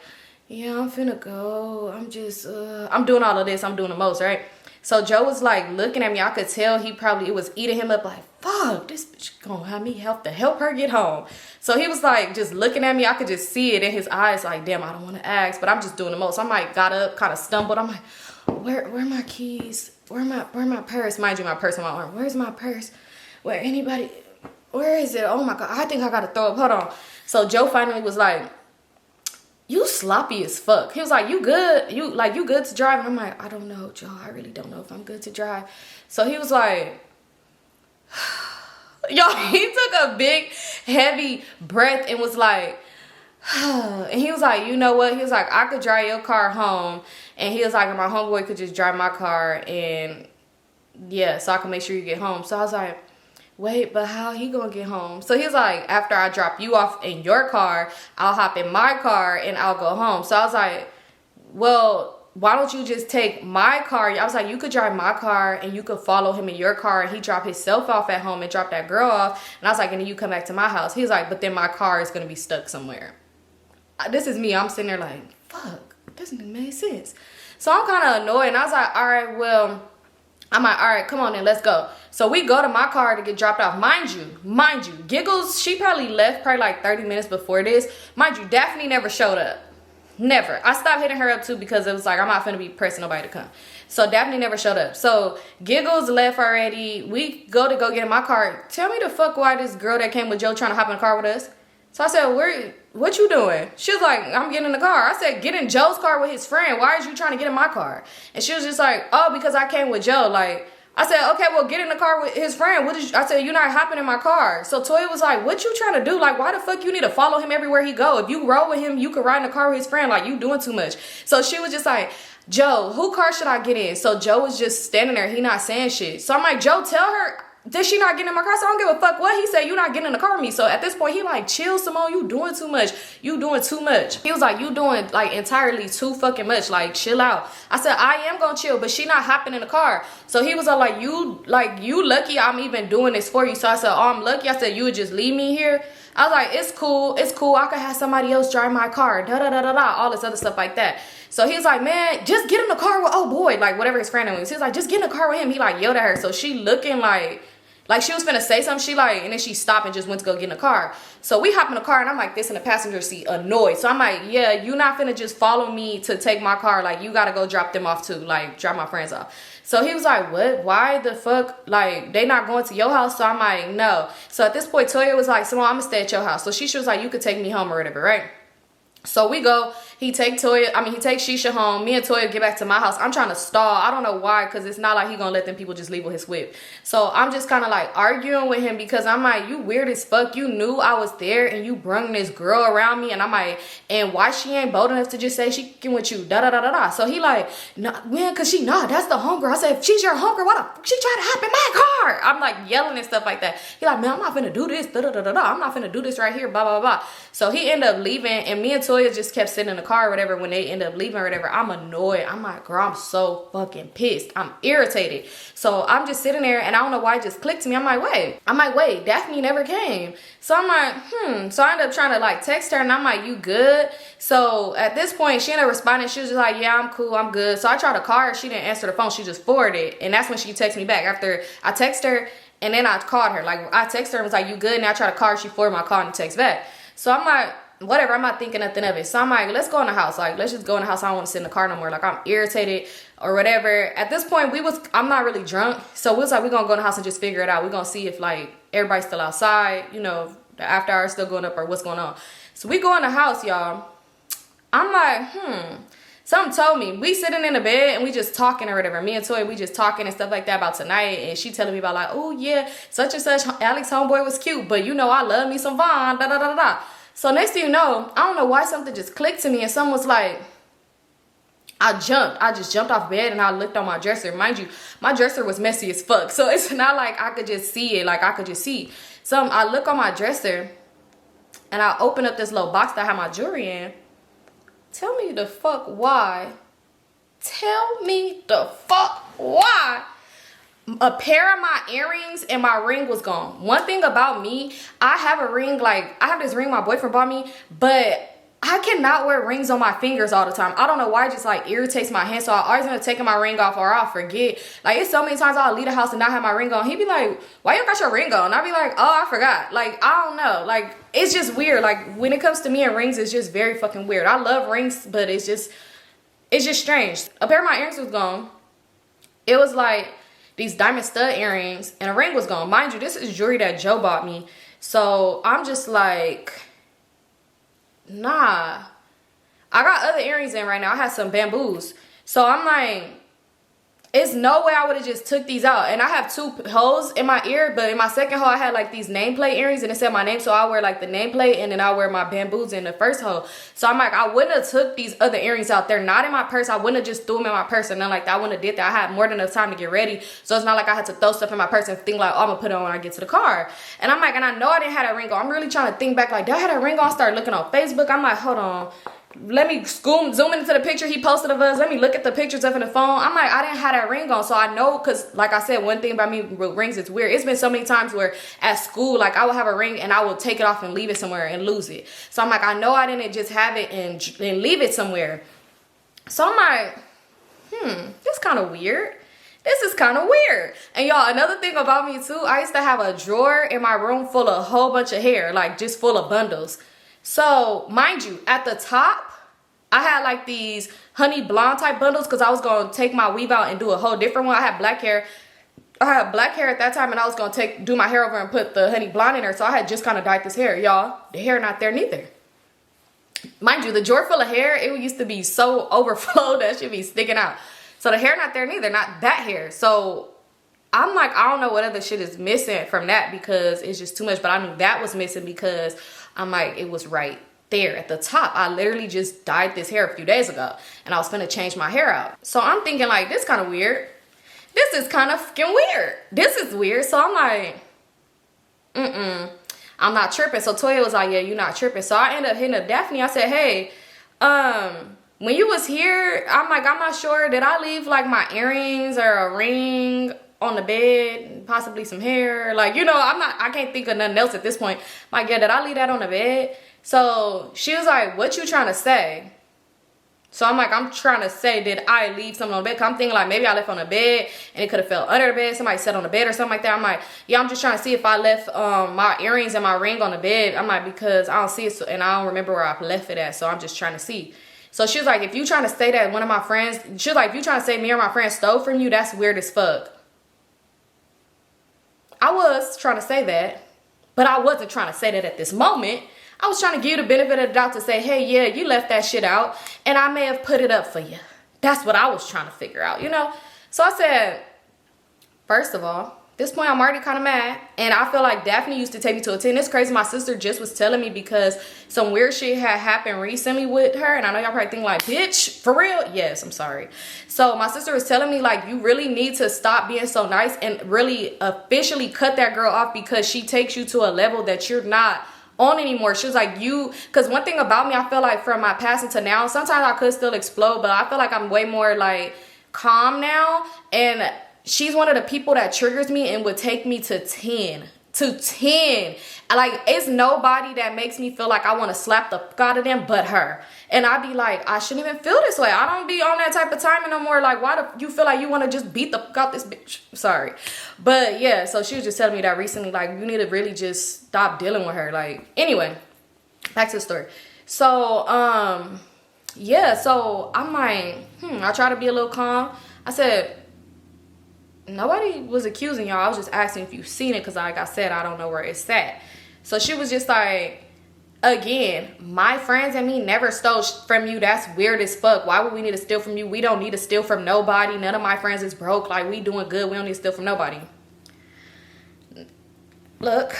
yeah, I'm finna go. I'm just, I'm doing all of this. I'm doing the most, right? So Joe was like looking at me. I could tell it was eating him up like, fuck, this bitch gonna have me help her get home. So he was like just looking at me. I could just see it in his eyes like, damn, I don't want to ask, but I'm just doing the most. I'm like, got up, kind of stumbled. I'm like, where are my keys? Where my purse? Mind you, my purse on my arm. Where's my purse? Where is it? Oh my God, I think I gotta throw up. Hold on. So Joe finally was like, you sloppy as fuck. He was like, you good? You good to drive? And I'm like, I don't know, Joe. I really don't know if I'm good to drive. So he was like, y'all, he took a big, heavy breath and was like, and he was like, you know what? He was like, I could drive your car home. And he was like, my homeboy could just drive my car, and yeah, so I can make sure you get home. So I was like, wait, but how he gonna get home? So he was like, after I drop you off in your car, I'll hop in my car and I'll go home. So I was like, well, why don't you just take my car? I was like, you could drive my car and you could follow him in your car, and he drop himself off at home and drop that girl off. And I was like, and then you come back to my house. He was like, but then my car is gonna be stuck somewhere. This is me. I'm sitting there like, fuck, this doesn't make sense. So I'm kind of annoyed, and I was like, all right, well, I'm like, all right, come on then, let's go. So we go to my car to get dropped off. Mind you, Giggles, she probably left like 30 minutes before this. Mind you, Daphne never showed up. Never. I stopped hitting her up too because it was like, I'm not finna be pressing nobody to come. So Daphne never showed up. So Giggles left already. We go get in my car. Tell me the fuck why this girl that came with Joe trying to hop in the car with us. So I said, what you doing? She was like, I'm getting in the car. I said, get in Joe's car with his friend. Why is you trying to get in my car? And she was just like, oh, because I came with Joe. Like, I said, okay, well, get in the car with his friend. I said, you're not hopping in my car. So Toya was like, what you trying to do? Like, why the fuck you need to follow him everywhere he go? If you roll with him, you could ride in the car with his friend. Like, you doing too much. So she was just like, Joe, who car should I get in? So Joe was just standing there. He not saying shit. So I'm like, Joe, tell her. Did she not get in my car? So I don't give a fuck what he said. You not getting in the car with me. So at this point, he like, chill, Symone. You doing too much. You doing too much. He was like, you doing like entirely too fucking much. Like, chill out. I said, I am gonna chill, but she not hopping in the car. So he was all like, you lucky I'm even doing this for you. So I said, oh, I'm lucky. I said, you would just leave me here. I was like, it's cool. It's cool. I could have somebody else drive my car. All this other stuff like that. So he was like, man, just get in the car with, oh boy, like whatever his friend was. He was like, just get in the car with him. He like yelled at her. So she looking like she was finna say something. She like, and then she stopped and just went to go get in the car. So we hop in the car, and I'm like this in the passenger seat, annoyed. So I'm like, yeah, you not finna just follow me to take my car. Like, you gotta go drop them off too. Like, drop my friends off. So he was like, what? Why the fuck? Like, they not going to your house? So I'm like, no. So at this point, Toya was like, Symone, I'm gonna stay at your house. So she was like, you could take me home or whatever, right? So we go, he takes Shisha home. Me and Toya get back to my house. I'm trying to stall. I don't know why, because it's not like he gonna let them people just leave with his whip. So I'm just kind of like arguing with him because I'm like, you weird as fuck. You knew I was there and you brung this girl around me. And I'm like, and why she ain't bold enough to just say she can with you? So he like, nah, man, because that's the homegirl. I said, if she's your homegirl, why the fuck she trying to hop in my car? I'm like yelling and stuff like that. He like, man, I'm not finna do this. I'm not finna do this right here, blah, blah, blah. So he ended up leaving, and me and Toya Toya just kept sitting in the car or whatever when they end up leaving or whatever. I'm annoyed. I'm like, girl, I'm so fucking pissed. I'm irritated. So I'm just sitting there and I don't know why it just clicked to me. I'm like, wait, Daphne never came. So I'm like, So I ended up trying to like text her and I'm like, you good? So at this point, she ended up responding. She was just like, yeah, I'm cool, I'm good. So I tried to call her. She didn't answer the phone. She just forwarded. And that's when she texted me back after I texted her. And then I called her. Like, I texted her and was like, you good? And I tried to call her. She forwarded my call and text back. So I'm like, whatever. I'm not thinking nothing of it. So I'm like, let's go in the house. Like, let's just go in the house. I don't want to sit in the car no more. Like, I'm irritated or whatever. At this point, I'm not really drunk. So we was like, we're going to go in the house and just figure it out. We're going to see if, like, everybody's still outside. You know, the after hours still going up or what's going on. So we go in the house, y'all. I'm like, Something told me. We sitting in the bed and we just talking or whatever. Me and Toy, we just talking and stuff like that about tonight. And she telling me about like, oh yeah, such and such, Alex homeboy was cute. But you know, I love me some Vaughn, da da da da. So next thing you know, I don't know why something just clicked to me. And someone was like, I just jumped off bed and I looked on my dresser. Mind you, my dresser was messy as fuck. So it's not like I could just see it. Like I could just see. So I look on my dresser and I open up this little box that I have my jewelry in. Tell me the fuck why. Tell me the fuck why. A pair of my earrings and my ring was gone. One thing about me, I have a ring, like, I have this ring my boyfriend bought me, but I cannot wear rings on my fingers all the time. I don't know why, it just like irritates my hand. So I always end up taking my ring off or I'll forget. Like, it's so many times I'll leave the house and not have my ring on. He'd be like, why you got your ring on? And I'll be like, oh, I forgot. Like, I don't know. Like, it's just weird. Like, when it comes to me and rings, it's just very fucking weird. I love rings, but it's just strange. A pair of my earrings was gone. It was like these diamond stud earrings and a ring was gone. Mind you, this is jewelry that Joe bought me. So I'm just like, nah. I got other earrings in right now. I have some bamboos. So I'm like, it's no way I would have just took these out. And I have 2 holes in my ear, but in my second hole I had like these nameplate earrings and it said my name. So I wear like the nameplate and then I wear my bamboos in the first hole. So I'm like, I wouldn't have took these other earrings out. They're not in my purse. I wouldn't have just threw them in my purse or nothing like that. I wouldn't have did that. I had more than enough time to get ready. So it's not like I had to throw stuff in my purse and think like, oh, I'm gonna put it on when I get to the car. And I'm like, and I know I didn't have that ring on. I'm really trying to think back like, did I have that ring on? Start looking on Facebook. I'm like, hold on. Let me zoom into the picture he posted of us. Let me look at the pictures up in the phone. I'm like, I didn't have that ring on. So I know, because like I said, one thing about me with rings, it's weird. It's been so many times where at school, like I will have a ring and I will take it off and leave it somewhere and lose it. So I'm like, I know I didn't just have it and leave it somewhere. So I'm like, this kind of weird. This is kind of weird. And y'all, another thing about me too, I used to have a drawer in my room full of a whole bunch of hair, like just full of bundles. So, mind you, at the top, I had like these honey blonde type bundles because I was going to take my weave out and do a whole different one. I had black hair. I had black hair at that time and I was going to do my hair over and put the honey blonde in there. So I had just kind of dyed this hair. Y'all, the hair not there neither. Mind you, the drawer full of hair, it used to be so overflowed that should be sticking out. So the hair not there neither, not that hair. So I'm like, I don't know what other shit is missing from that because it's just too much. But I knew that was missing because I'm like, it was right there at the top. I literally just dyed this hair a few days ago and I was gonna change my hair out. So I'm thinking like, this kind of weird. This is kind of fucking weird. This is weird. So I'm like, I'm not tripping. So Toya was like, yeah, you're not tripping. So I ended up hitting up Daphne. I said, hey, when you was here, I'm like, I'm not sure. Did I leave like my earrings or a ring on the bed, possibly some hair? Like, you know, I can't think of nothing else at this point. I'm like, yeah, did I leave that on the bed? So she was like, what you trying to say? So I'm like, I'm trying to say, did I leave something on the bed? Cause I'm thinking like, maybe I left on the bed and it could have fell under the bed. Somebody sat on the bed or something like that. I'm like, yeah, I'm just trying to see if I left my earrings and my ring on the bed. I'm like, because I don't see it and I don't remember where I left it at. So I'm just trying to see. So she was like, if you trying to say that one of my friends, she was like, if you trying to say me or my friend stole from you, that's weird as fuck. I was trying to say that, but I wasn't trying to say that at this moment. I was trying to give you the benefit of the doubt to say, hey, yeah, you left that shit out and I may have put it up for you. That's what I was trying to figure out, you know? So I said, first of all, at this point, I'm already kind of mad. And I feel like Daphne used to take me to a 10. It's crazy. My sister just was telling me because some weird shit had happened recently with her. And I know y'all probably think like, bitch, for real? Yes, I'm sorry. So my sister was telling me like, you really need to stop being so nice and really officially cut that girl off because she takes you to a level that you're not on anymore. She was like, because one thing about me, I feel like from my past until now, sometimes I could still explode, but I feel like I'm way more like calm now. And she's one of the people that triggers me and would take me to 10. Like, it's nobody that makes me feel like I want to slap the fuck out of them but her. And I be like, I shouldn't even feel this way. I don't be on that type of timing no more. Like, why do you feel like you want to just beat the fuck out this bitch? Sorry. But yeah, so she was just telling me that recently, like, you need to really just stop dealing with her. Like, anyway, back to the story. So yeah, so I'm like, I try to be a little calm. I said, nobody was accusing y'all. I was just asking if you've seen it, because like I said, I don't know where it's at. So she was just like, again, my friends and me never stole from you. That's weird as fuck. Why would we need to steal from you? We don't need to steal from nobody. None of my friends is broke. Like, we doing good. We don't need to steal from nobody. Look,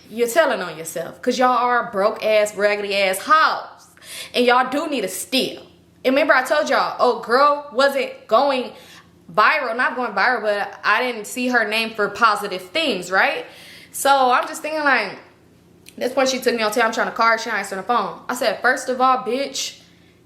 you're telling on yourself, because y'all are broke ass, raggedy ass hoes, and y'all do need to steal. And remember, I told y'all, oh, girl wasn't going viral, not going viral, but I didn't see her name for positive things, right? So I'm just thinking, like, this point she took me on tail. I'm trying to call her, she answered the phone. I said, first of all, bitch,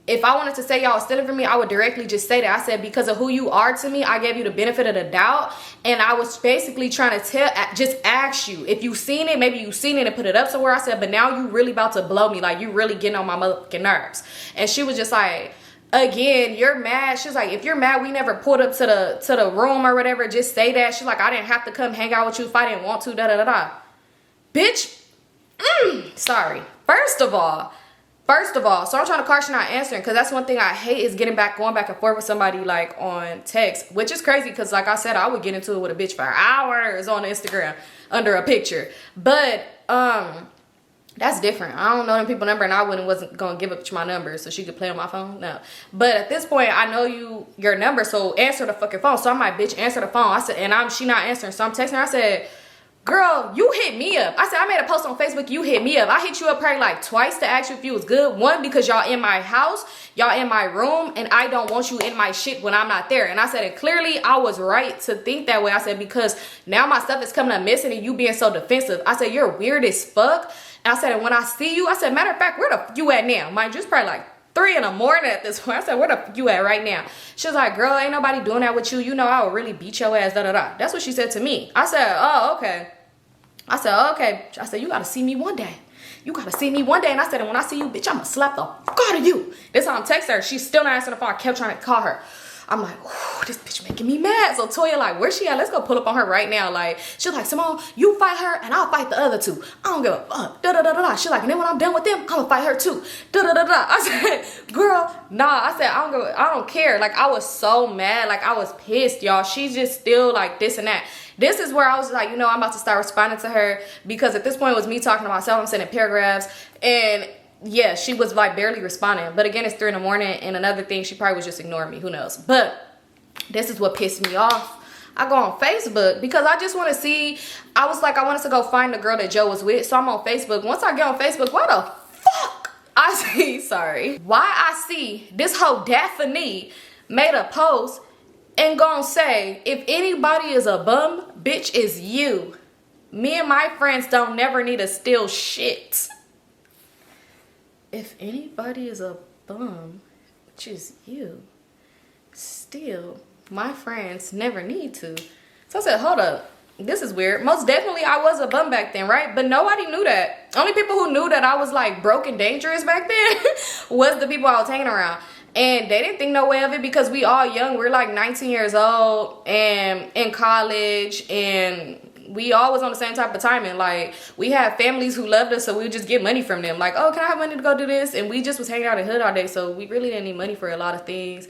if I wanted to say y'all stealing from me, I would directly just say that. I said, because of who you are to me, I gave you the benefit of the doubt, and I was basically trying to just ask you if you seen it. Maybe you seen it and put it up somewhere. I said, but now you really about to blow me. Like, you really getting on my motherfucking nerves. And she was just like, again, you're mad. She's like, if you're mad, we never pulled up to the room or whatever. Just say that. She's like, I didn't have to come hang out with you if I didn't want to. Da da da da. Bitch. Sorry. First of all, so I'm trying to call, she not answering, because that's one thing I hate, is going back and forth with somebody like on text, which is crazy, because like I said, I would get into it with a bitch for hours on Instagram under a picture. But that's different. I don't know them people number, and I wasn't gonna give up my number so she could play on my phone. No. But at this point, I know your number, so answer the fucking phone. So I'm like, bitch, answer the phone. I said, and she not answering. So I'm texting her. I said, girl, you hit me up. I said, I made a post on Facebook, you hit me up. I hit you up probably like twice to ask you if you was good. One, because y'all in my house, y'all in my room, and I don't want you in my shit when I'm not there. And I said, and clearly I was right to think that way. I said, because now my stuff is coming up missing and you being so defensive. I said, you're weird as fuck. And I said, and when I see you, I said, matter of fact, where the f you at now? Mind you, it's probably like 3 in the morning at this point. I said, where the f you at right now? She was like, girl, ain't nobody doing that with you. You know I would really beat your ass, da da da. That's what she said to me. I said, oh, okay. I said, okay. I said, you gotta see me one day. You gotta see me one day. And I said, and when I see you, bitch, I'ma slap the fuck out of you. This how I'm texting her. She's still not answering the phone. I kept trying to call her. I'm like, ooh, this bitch making me mad. So Toya like, where's she at? Let's go pull up on her right now. Like, she's like, Symone, you fight her and I'll fight the other two. I don't give a fuck. Da da da da da. She's like, and then when I'm done with them, I'm gonna fight her too. Da da da da. I said, girl, nah. I said, I don't care. Like, I was so mad. Like, I was pissed, y'all. She's just still like this and that. This is where I was like, you know, I'm about to start responding to her, because at this point it was me talking to myself. I'm sending paragraphs, and yeah, she was like barely responding. But again, it's 3 in the morning, and another thing, she probably was just ignoring me. Who knows? But this is what pissed me off. I go on Facebook because I just want to see. I was like, I wanted to go find the girl that Joe was with. So I'm on Facebook. Once I get on Facebook, why the fuck I see, why I see this whole Daphne made a post and gonna say, if anybody is a bum, bitch, is you. Me and my friends don't never need to steal shit. If anybody is a bum, which is you, still, my friends never need to. So I said, hold up, this is weird. Most definitely I was a bum back then, right? But nobody knew that. Only people who knew that I was like broke and dangerous back then was the people I was hanging around. And they didn't think no way of it, because we all young. We're like 19 years old and in college, and we all was on the same type of timing. Like, we had families who loved us, so we would just get money from them. Like, oh, can I have money to go do this? And we just was hanging out in the hood all day, so we really didn't need money for a lot of things.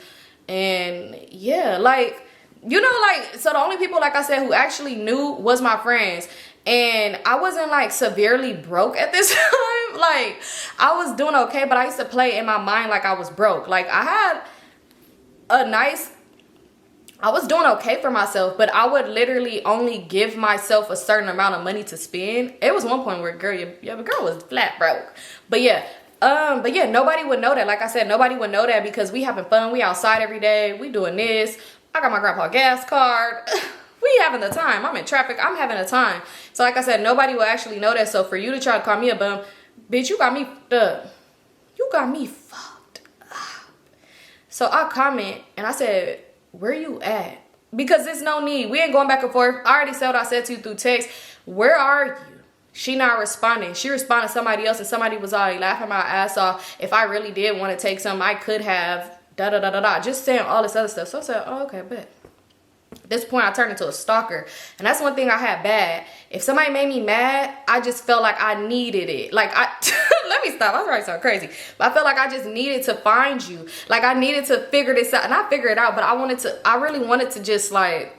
And yeah, like, you know, like, so the only people, like I said, who actually knew was my friends. And I wasn't like severely broke at this time. Like, I was doing okay, but I used to play in my mind like I was broke. Like, I was doing okay for myself, but I would literally only give myself a certain amount of money to spend. It was one point where girl was flat broke. But yeah, nobody would know that. Like I said, nobody would know that, because we having fun. We outside every day. We doing this. I got my grandpa gas card. We having the time. I'm in traffic. I'm having a time. So like I said, nobody will actually know that. So for you to try to call me a bum, bitch, you got me fucked up. You got me fucked up. So I comment and I said, where you at? Because there's no need. We ain't going back and forth. I already said what I said to you through text. Where are you? She not responding. She responded to somebody else, and somebody was already laughing my ass off. If I really did want to take something, I could have da-da-da-da-da. Just saying all this other stuff. So I said, oh, okay, bet. At this point, I turned into a stalker. And that's one thing I had bad. If somebody made me mad, I just felt like I needed it. Like, let me stop. I was probably so crazy. But I felt like I just needed to find you. Like, I needed to figure this out. And I figured it out, but I really wanted to just, like,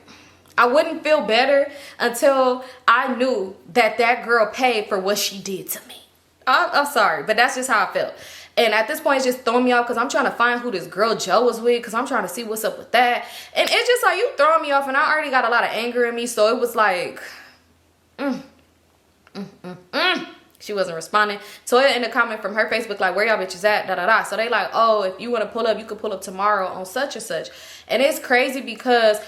I wouldn't feel better until I knew that that girl paid for what she did to me. I'm sorry, but that's just how I felt. And at this point, it's just throwing me off because I'm trying to find who this girl Joe was with, because I'm trying to see what's up with that. And it's just like, you throwing me off, and I already got a lot of anger in me. So it was like, she wasn't responding. So it ended a comment from her Facebook like, where y'all bitches at, da-da-da. So they like, oh, if you want to pull up, you could pull up tomorrow on such and such. And it's crazy because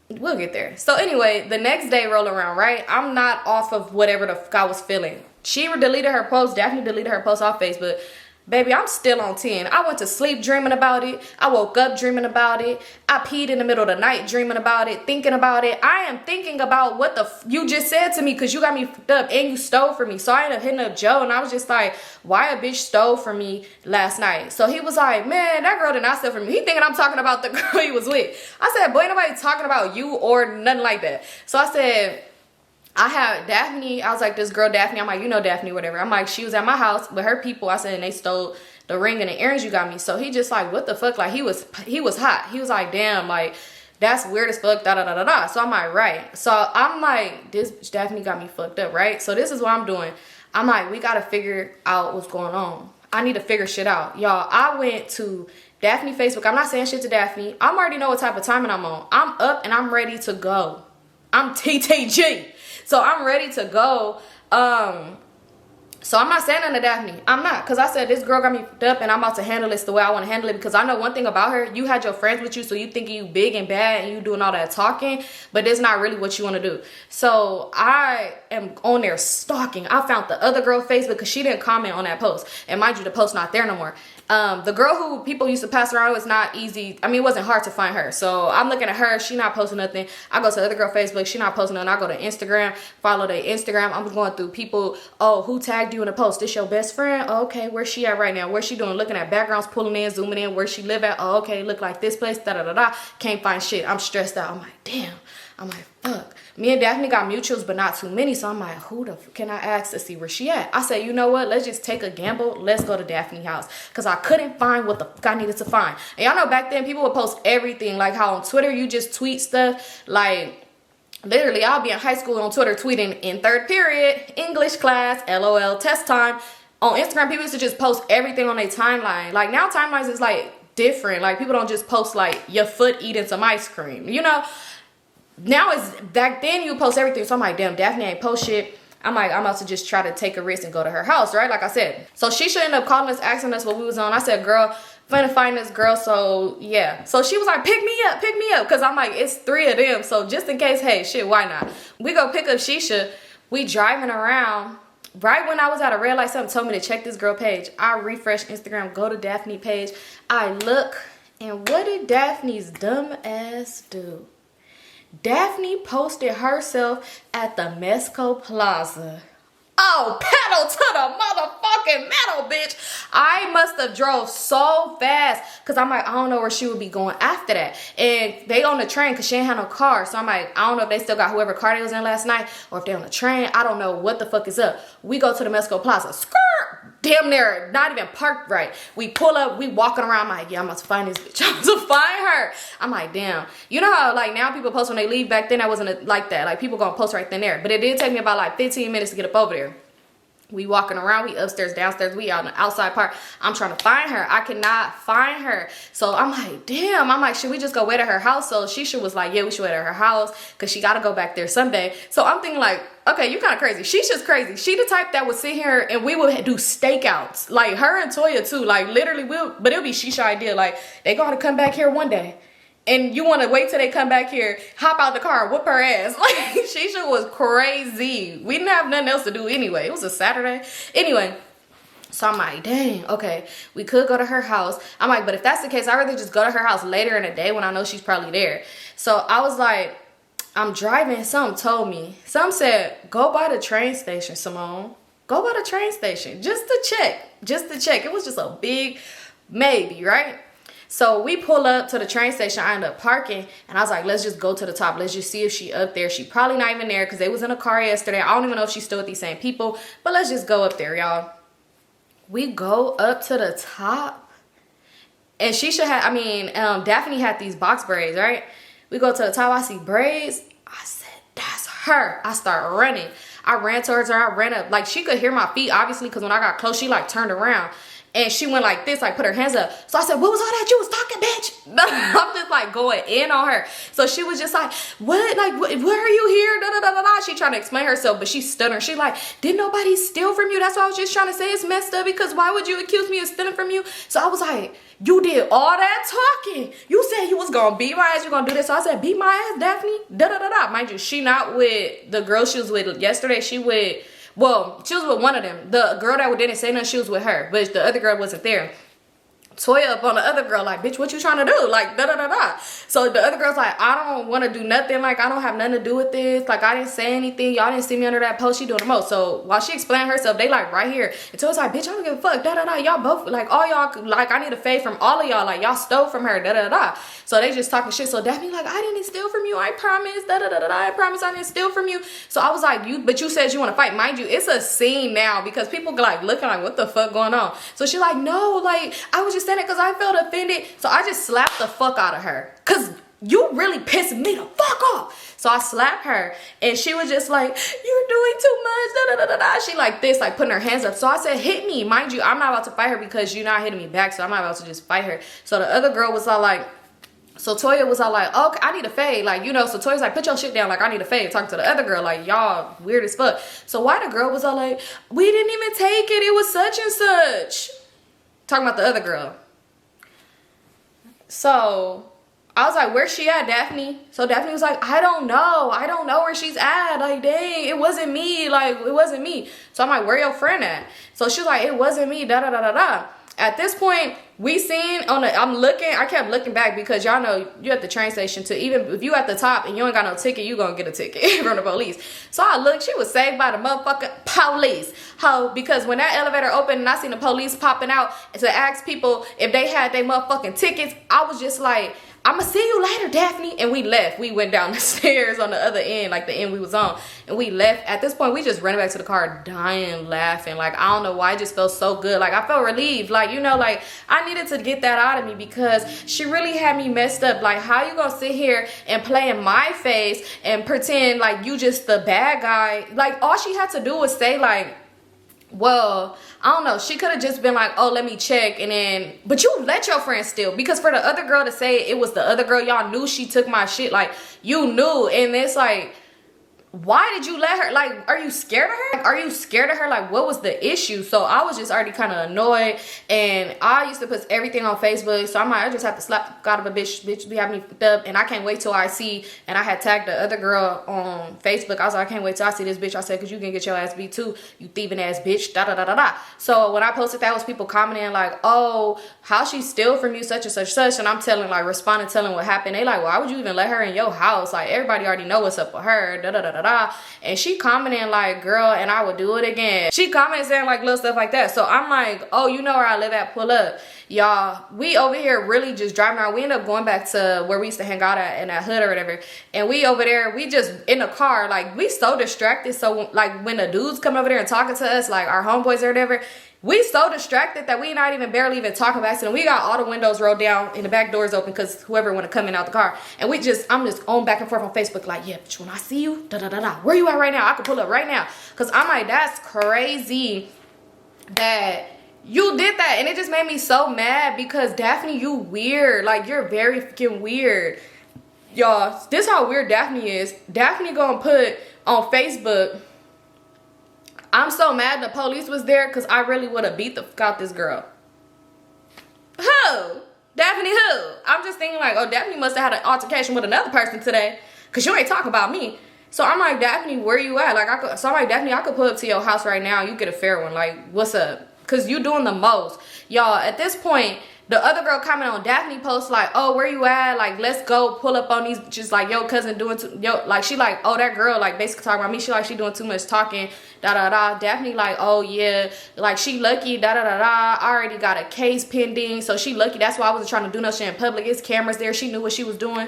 we'll get there. So anyway, the next day roll around, right? I'm not off of whatever the fuck I was feeling. She deleted her post. Daphne deleted her post off Facebook. Baby, I'm still on 10. I went to sleep dreaming about it. I woke up dreaming about it. I peed in the middle of the night dreaming about it, thinking about it. I am thinking about what the you just said to me, because you got me fucked up and you stole from me. So I ended up hitting up Joe, and I was just like, why a bitch stole from me last night? So he was like, man, that girl did not steal from me. He thinking I'm talking about the girl he was with. I said, boy, nobody talking about you or nothing like that. So I said, I had Daphne. I was like, this girl Daphne. I'm like, you know Daphne, whatever. I'm like, she was at my house with her people. I said, and they stole the ring and the earrings you got me. So he just like, what the fuck? Like, he was hot. He was like, damn, like, that's weird as fuck, da da da da da. So I'm like, right. So I'm like, this bitch Daphne got me fucked up, right? So this is what I'm doing. I'm like, we gotta figure out what's going on. I need to figure shit out. Y'all, I went to Daphne Facebook. I'm not saying shit to Daphne. I already know what type of timing I'm on. I'm up and I'm ready to go. I'm TTG. So I'm ready to go. So I'm not saying nothing to Daphne. I'm not. Because I said, this girl got me fucked up and I'm about to handle this the way I want to handle it. Because I know one thing about her. You had your friends with you. So you thinking you big and bad and you doing all that talking. But that's not really what you want to do. So I am on there stalking. I found the other girl Facebook because she didn't comment on that post. And mind you, the post not there no more. The girl who people used to pass around was not easy. I mean, it wasn't hard to find her. So I'm looking at her. She not posting nothing. I go to the other girl Facebook. She not posting nothing. I go to Instagram, follow their Instagram. I'm going through people. Oh, who tagged you in a post? This your best friend? Oh, okay, where's she at right now? Where's she doing? Looking at backgrounds, pulling in, zooming in. Where she live at? Oh, okay, look like this place. Da da da da. Can't find shit. I'm stressed out. I'm like, damn. I'm like, fuck. Me and Daphne got mutuals, but not too many. So I'm like, who the f can I ask to see where she at? I said, you know what? Let's just take a gamble. Let's go to Daphne's house. Because I couldn't find what the fuck I needed to find. And y'all know back then, people would post everything. Like how on Twitter, you just tweet stuff. Like, literally, I'll be in high school on Twitter tweeting in third period, English class, LOL, test time. On Instagram, people used to just post everything on their timeline. Like, now timelines is, like, different. Like, people don't just post, like, your foot eating some ice cream. You know? Now it's back then you post everything. So I'm like, damn, Daphne ain't post shit. I'm like, I'm about to just try to take a risk and go to her house, right? Like I said. So she should end up calling us, asking us what we was on. I said, girl, finna find this girl. So yeah. So she was like, pick me up, pick me up. Cause I'm like, it's 3 of them. So just in case, hey, shit, why not? We go pick up Shisha. We driving around. Right when I was at a red light, something told me to check this girl page. I refresh Instagram, go to Daphne page. I look, and what did Daphne's dumb ass do? Daphne posted herself at the Mesco Plaza. Oh, pedal to the motherfucking metal, bitch. I must have drove so fast because I'm like, I don't know where she would be going after that. And they on the train because she ain't had no car. So I'm like, I don't know if they still got whoever car they was in last night or if they on the train. I don't know what the fuck is up. We go to the Mesco Plaza. Skirt! Damn near, not even parked right. We pull up, we walking around. I'm like, yeah, I'm about to find this bitch. I'm about to find her. I'm like, damn. You know how like now people post when they leave? Back then I wasn't like that. Like people gonna post right then there. But it did take me about like 15 minutes to get up over there. We walking around, we upstairs, downstairs, we out in the outside part. I'm trying to find her. I cannot find her. So I'm like, damn. I'm like, should we just go wait at her house? So Shisha was like, yeah, we should wait at her house because she got to go back there someday. So I'm thinking like, okay, you kind of crazy. Shisha's crazy. She the type that would sit here and we would do stakeouts. Like her and Toya too. Like literally, but it'll be Shisha idea. Like they gonna come back here one day and you want to wait till they come back here, hop out the car, whoop her ass. Like, Shisha was crazy. We didn't have nothing else to do anyway. It was a Saturday. Anyway, so I'm like, dang, okay, we could go to her house. I'm like, but if that's the case, I'd rather just go to her house later in the day when I know she's probably there. So I was like, I'm driving. Some told me. Some said, go by the train station, Symone. Go by the train station just to check. Just to check. It was just a big maybe, right? So we pull up to the train station. I end up parking, and I was like, let's just go to the top. Let's just see if she up there. She probably not even there because they was in a car yesterday. I don't even know if she's still with these same people, but let's just go up there, y'all. We go up to the top, and she should have, Daphne had these box braids, right? We go to the top, I see braids. I said, that's her. I start running. I ran towards her. I ran up. Like, she could hear my feet, obviously, because when I got close, she, like, turned around. And she went like this, like put her hands up. So I said, what was all that you was talking, bitch? I'm just like going in on her. So she was just like, what? Like, where are you here? Da, da, da, da, da. She trying to explain herself, but she stuttered. She like, didn't nobody steal from you? That's what I was just trying to say. It's messed up because why would you accuse me of stealing from you? So I was like, you did all that talking. You said you was going to beat my ass. You going to do this. So I said, beat my ass, Daphne? Da, da, da, da. Mind you, she not with the girl she was with yesterday. She with... Well, she was with one of them. The girl that didn't say nothing, she was with her. But the other girl wasn't there. Toya up on the other girl like, bitch, what you trying to do? Like, da-da-da-da. So the other girl's like, I don't want to do nothing. Like, I don't have nothing to do with this. Like, I didn't say anything. Y'all didn't see me under that post. She doing the most. So while she explained herself, they like right here. And Toya's like, bitch, I don't give a fuck. Da-da-da. Y'all both, like, all y'all, like, I need a fade from all of y'all. Like, y'all stole from her. Da-da-da. So they just talking shit. So Daphne like, I didn't steal from you. I promise. Da-da-da-da. I promise I didn't steal from you. So I was like, but you said you want to fight. Mind you, it's a scene now because people like looking like, what the fuck going on? So she like, no, like, I was just saying it because I felt offended. So I just slapped the fuck out of her because you really pissed me the fuck off. So I slapped her and she was just like, you're doing too much. Da, da, da, da, da. She like this, like putting her hands up. So I said, hit me. Mind you, I'm not about to fight her because you're not hitting me back. So I'm not about to just fight her. So the other girl was all like, so Toya was all like, okay, I need a fade. Like, you know, so Toya's like, put your shit down. Like, I need a fade. Talking to the other girl, like, y'all weird as fuck. So why the girl was all like, we didn't even take it. It was such and such. Talking about the other girl. So I was like, where's she at, Daphne? So Daphne was like, I don't know. I don't know where she's at. Like, dang, it wasn't me. Like, it wasn't me. So I'm like, where your friend at? So she was like, it wasn't me. Da da da da da. At this point, we seen on the, I kept looking back because y'all know you at the train station too. Even if you at the top and you ain't got no ticket, you gonna get a ticket from the police. So I looked, she was saved by the motherfucking police. How? Because when that elevator opened and I seen the police popping out to ask people if they had their motherfucking tickets, I was just like, I'ma see you later, Daphne. And we left. We went down the stairs on the other end, like the end we was on. And we left. At this point, we just ran back to the car dying, laughing. Like, I don't know why. It just felt so good. Like, I felt relieved. Like, you know, like, I needed to get that out of me because she really had me messed up. Like, how you gonna sit here and play in my face and pretend like you just the bad guy? Like, all she had to do was say, like, well, I don't know. She could have just been like, oh, let me check. And then, but you let your friend steal. Because for the other girl to say it was the other girl, y'all knew she took my shit. Like, you knew. And it's like, why did you let her? Like, are you scared of her? Are you scared of her? Like, what was the issue? So I was just already kind of annoyed. And I used to put everything on Facebook. So I'm like, I just have to slap the god of a bitch. Bitch, be having me fucked up. And I can't wait till I see. And I had tagged the other girl on Facebook. I was like, I can't wait till I see this bitch. I said, because you can get your ass beat too. You thieving ass bitch. Da da da da da. So when I posted that, was people commenting like, oh, how she steal from you, such and such, such. And I'm telling, like, responding, telling what happened. They like, why would you even let her in your house? Like, everybody already know what's up with her. Da da da da da. And she commenting like, girl, and I would do it again. She commented saying like little stuff like that. So I'm like, oh, you know where I live at, pull up. Y'all, we over here really just driving around. We end up going back to where we used to hang out at in that hood or whatever. And we over there, we just in the car, like, we so distracted. So like when the dudes come over there and talking to us, like our homeboys or whatever, we so distracted that we not even barely even talking back to them. We got all the windows rolled down and the back doors open because whoever want to come in out the car. And I'm just on back and forth on Facebook like, yeah, bitch, when I see you, da da da da, where you at right now? I can pull up right now. Because I'm like, that's crazy that you did that. And it just made me so mad because Daphne, you weird. Like, you're very freaking weird. Y'all, this how weird Daphne is. Daphne gonna put on Facebook, I'm so mad the police was there because I really would have beat the fuck out this girl. Who? Daphne who? I'm just thinking like, oh, Daphne must have had an altercation with another person today, cause you ain't talking about me. So I'm like, Daphne, where you at? Like, so I'm like, Daphne, I could pull up to your house right now. You get a fair one. Like, what's up? Cause you doing the most, y'all. At this point, the other girl comment on Daphne post like, oh, where you at? Like, let's go pull up on these. Just like, yo, cousin doing like, she like, oh, that girl like basically talking about me. She like, she doing too much talking. Da da da. Daphne like, oh yeah, like she lucky. Da da da da. I already got a case pending, so she lucky. That's why I wasn't trying to do no shit in public. It's cameras there. She knew what she was doing.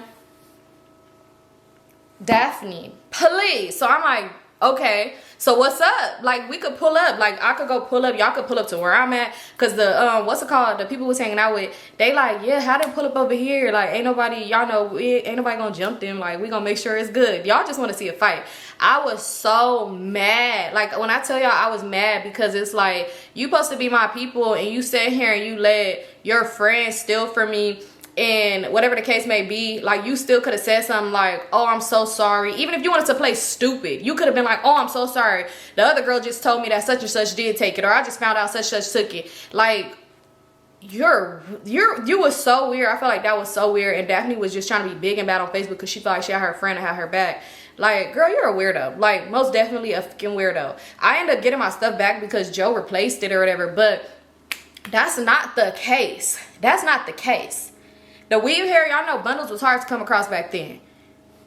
Daphne, please. So I'm like, okay, so what's up? Like, we could pull up. Like, I could go pull up. Y'all could pull up to where I'm at. Cause the what's it called? The people was hanging out with, they like, yeah, how they pull up over here? Like, ain't nobody, y'all know, ain't nobody gonna jump them. Like, we gonna make sure it's good. Y'all just want to see a fight. I was so mad. Like, when I tell y'all I was mad, because it's like, you supposed to be my people, and you sit here and you let your friends steal from me. And whatever the case may be, like, you still could have said something like, oh, I'm so sorry. Even if you wanted to play stupid, you could have been like, oh, I'm so sorry. The other girl just told me that such and such did take it, or I just found out such and such took it. Like, you was so weird. I feel like that was so weird. And Daphne was just trying to be big and bad on Facebook because she felt like she had her friend and had her back. Like, girl, you're a weirdo. Like, most definitely a fucking weirdo. I ended up getting my stuff back because Joe replaced it or whatever, but that's not the case. That's not the case. The weave hair, y'all know bundles was hard to come across back then.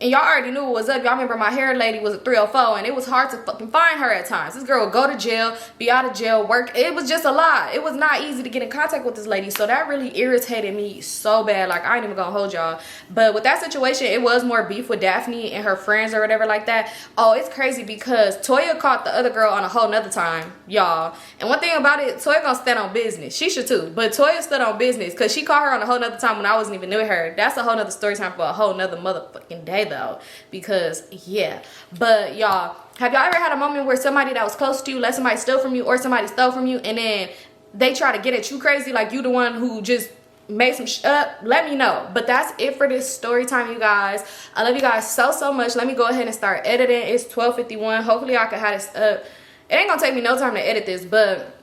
And y'all already knew what was up. Y'all remember my hair lady was a 304, and it was hard to fucking find her at times. This girl would go to jail, be out of jail, work. It was just a lot. It was not easy to get in contact with this lady. So that really irritated me so bad. Like, I ain't even gonna hold y'all. But with that situation, it was more beef with Daphne and her friends or whatever like that. Oh, it's crazy because Toya caught the other girl on a whole nother time, y'all. And one thing about it, Toya gonna stand on business. She should too. But Toya stood on business because she caught her on a whole nother time when I wasn't even with her. That's a whole nother story time for a whole nother motherfucking day though. Because yeah. But y'all, have y'all ever had a moment where somebody that was close to you let somebody steal from you, or somebody stole from you, and then they try to get at you crazy like you the one who just made some shit up? Let me know. But that's it for this story time, you guys. I love you guys so much. Let me go ahead and start editing. It's 12:51. Hopefully I can have this up. It ain't gonna take me no time to edit this, but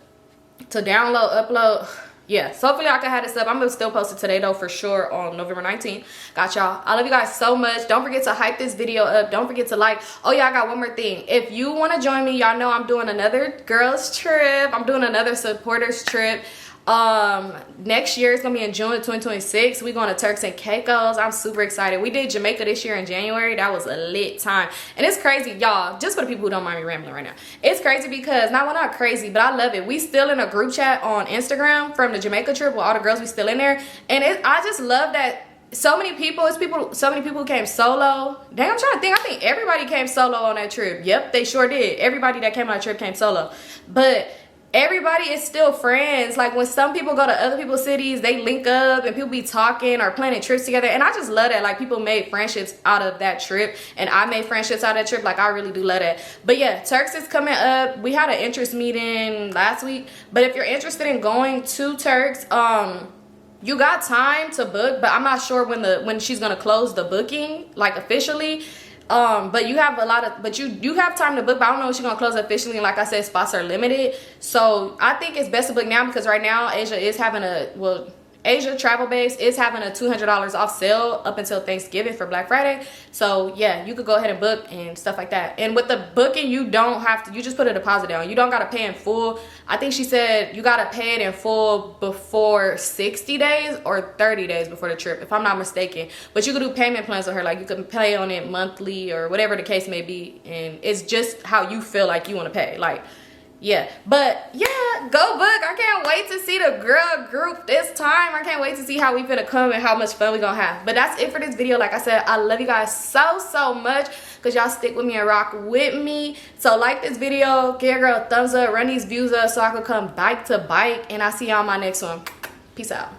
to download, upload, yeah, so hopefully I can have this up. I'm gonna still post it today though, for sure, on November 19th. Got y'all. I love you guys so much. Don't forget to hype this video up. Don't forget to like. Oh yeah, I got one more thing. If you want to join me, y'all know I'm doing another girls trip. I'm doing another supporters trip. Next year, it's gonna be in June of 2026. We going to Turks and Caicos. I'm super excited. We did Jamaica this year in January. That was a lit time. And it's crazy, y'all, just for the people who don't mind me rambling right now. It's crazy because, well, not crazy, but I love it. We still in a group chat on Instagram from the Jamaica trip with all the girls. We still in there. And I just love that so many people who came solo. Dang, I'm trying to think. I think everybody came solo on that trip. Yep, they sure did. Everybody that came on that trip came solo. But everybody is still friends. Like, when some people go to other people's cities, they link up and people be talking or planning trips together. And I just love that. Like, people made friendships out of that trip, and I made friendships out of that trip. Like, I really do love that. But yeah, Turks is coming up. We had an interest meeting last week, but if you're interested in going to Turks, you got time to book, but I'm not sure when she's gonna close the booking, like, officially. But you have you have time to book, but I don't know if she's gonna close officially. And like I said, spots are limited. So I think it's best to book now, because right now Asia is having Asia travel base is having a $200 off sale up until Thanksgiving for Black Friday. So yeah, you could go ahead and book and stuff like that. And with the booking, you don't have to, you just put a deposit down. You don't got to pay in full. I think she said you got to pay it in full before 60 days or 30 days before the trip, if I'm not mistaken. But you could do payment plans with her. Like, you can pay on it monthly or whatever the case may be. And it's just how you feel like you want to pay. Like, yeah, but yeah, go book. I can't wait to see the girl group this time. I can't wait to see how we finna come and how much fun we gonna have. But that's it for this video. Like I said, I love you guys so much, because y'all stick with me and rock with me. So like this video, give your girl a thumbs up, run these views up so I could come bike to bike, and I'll see y'all on my next one. Peace out.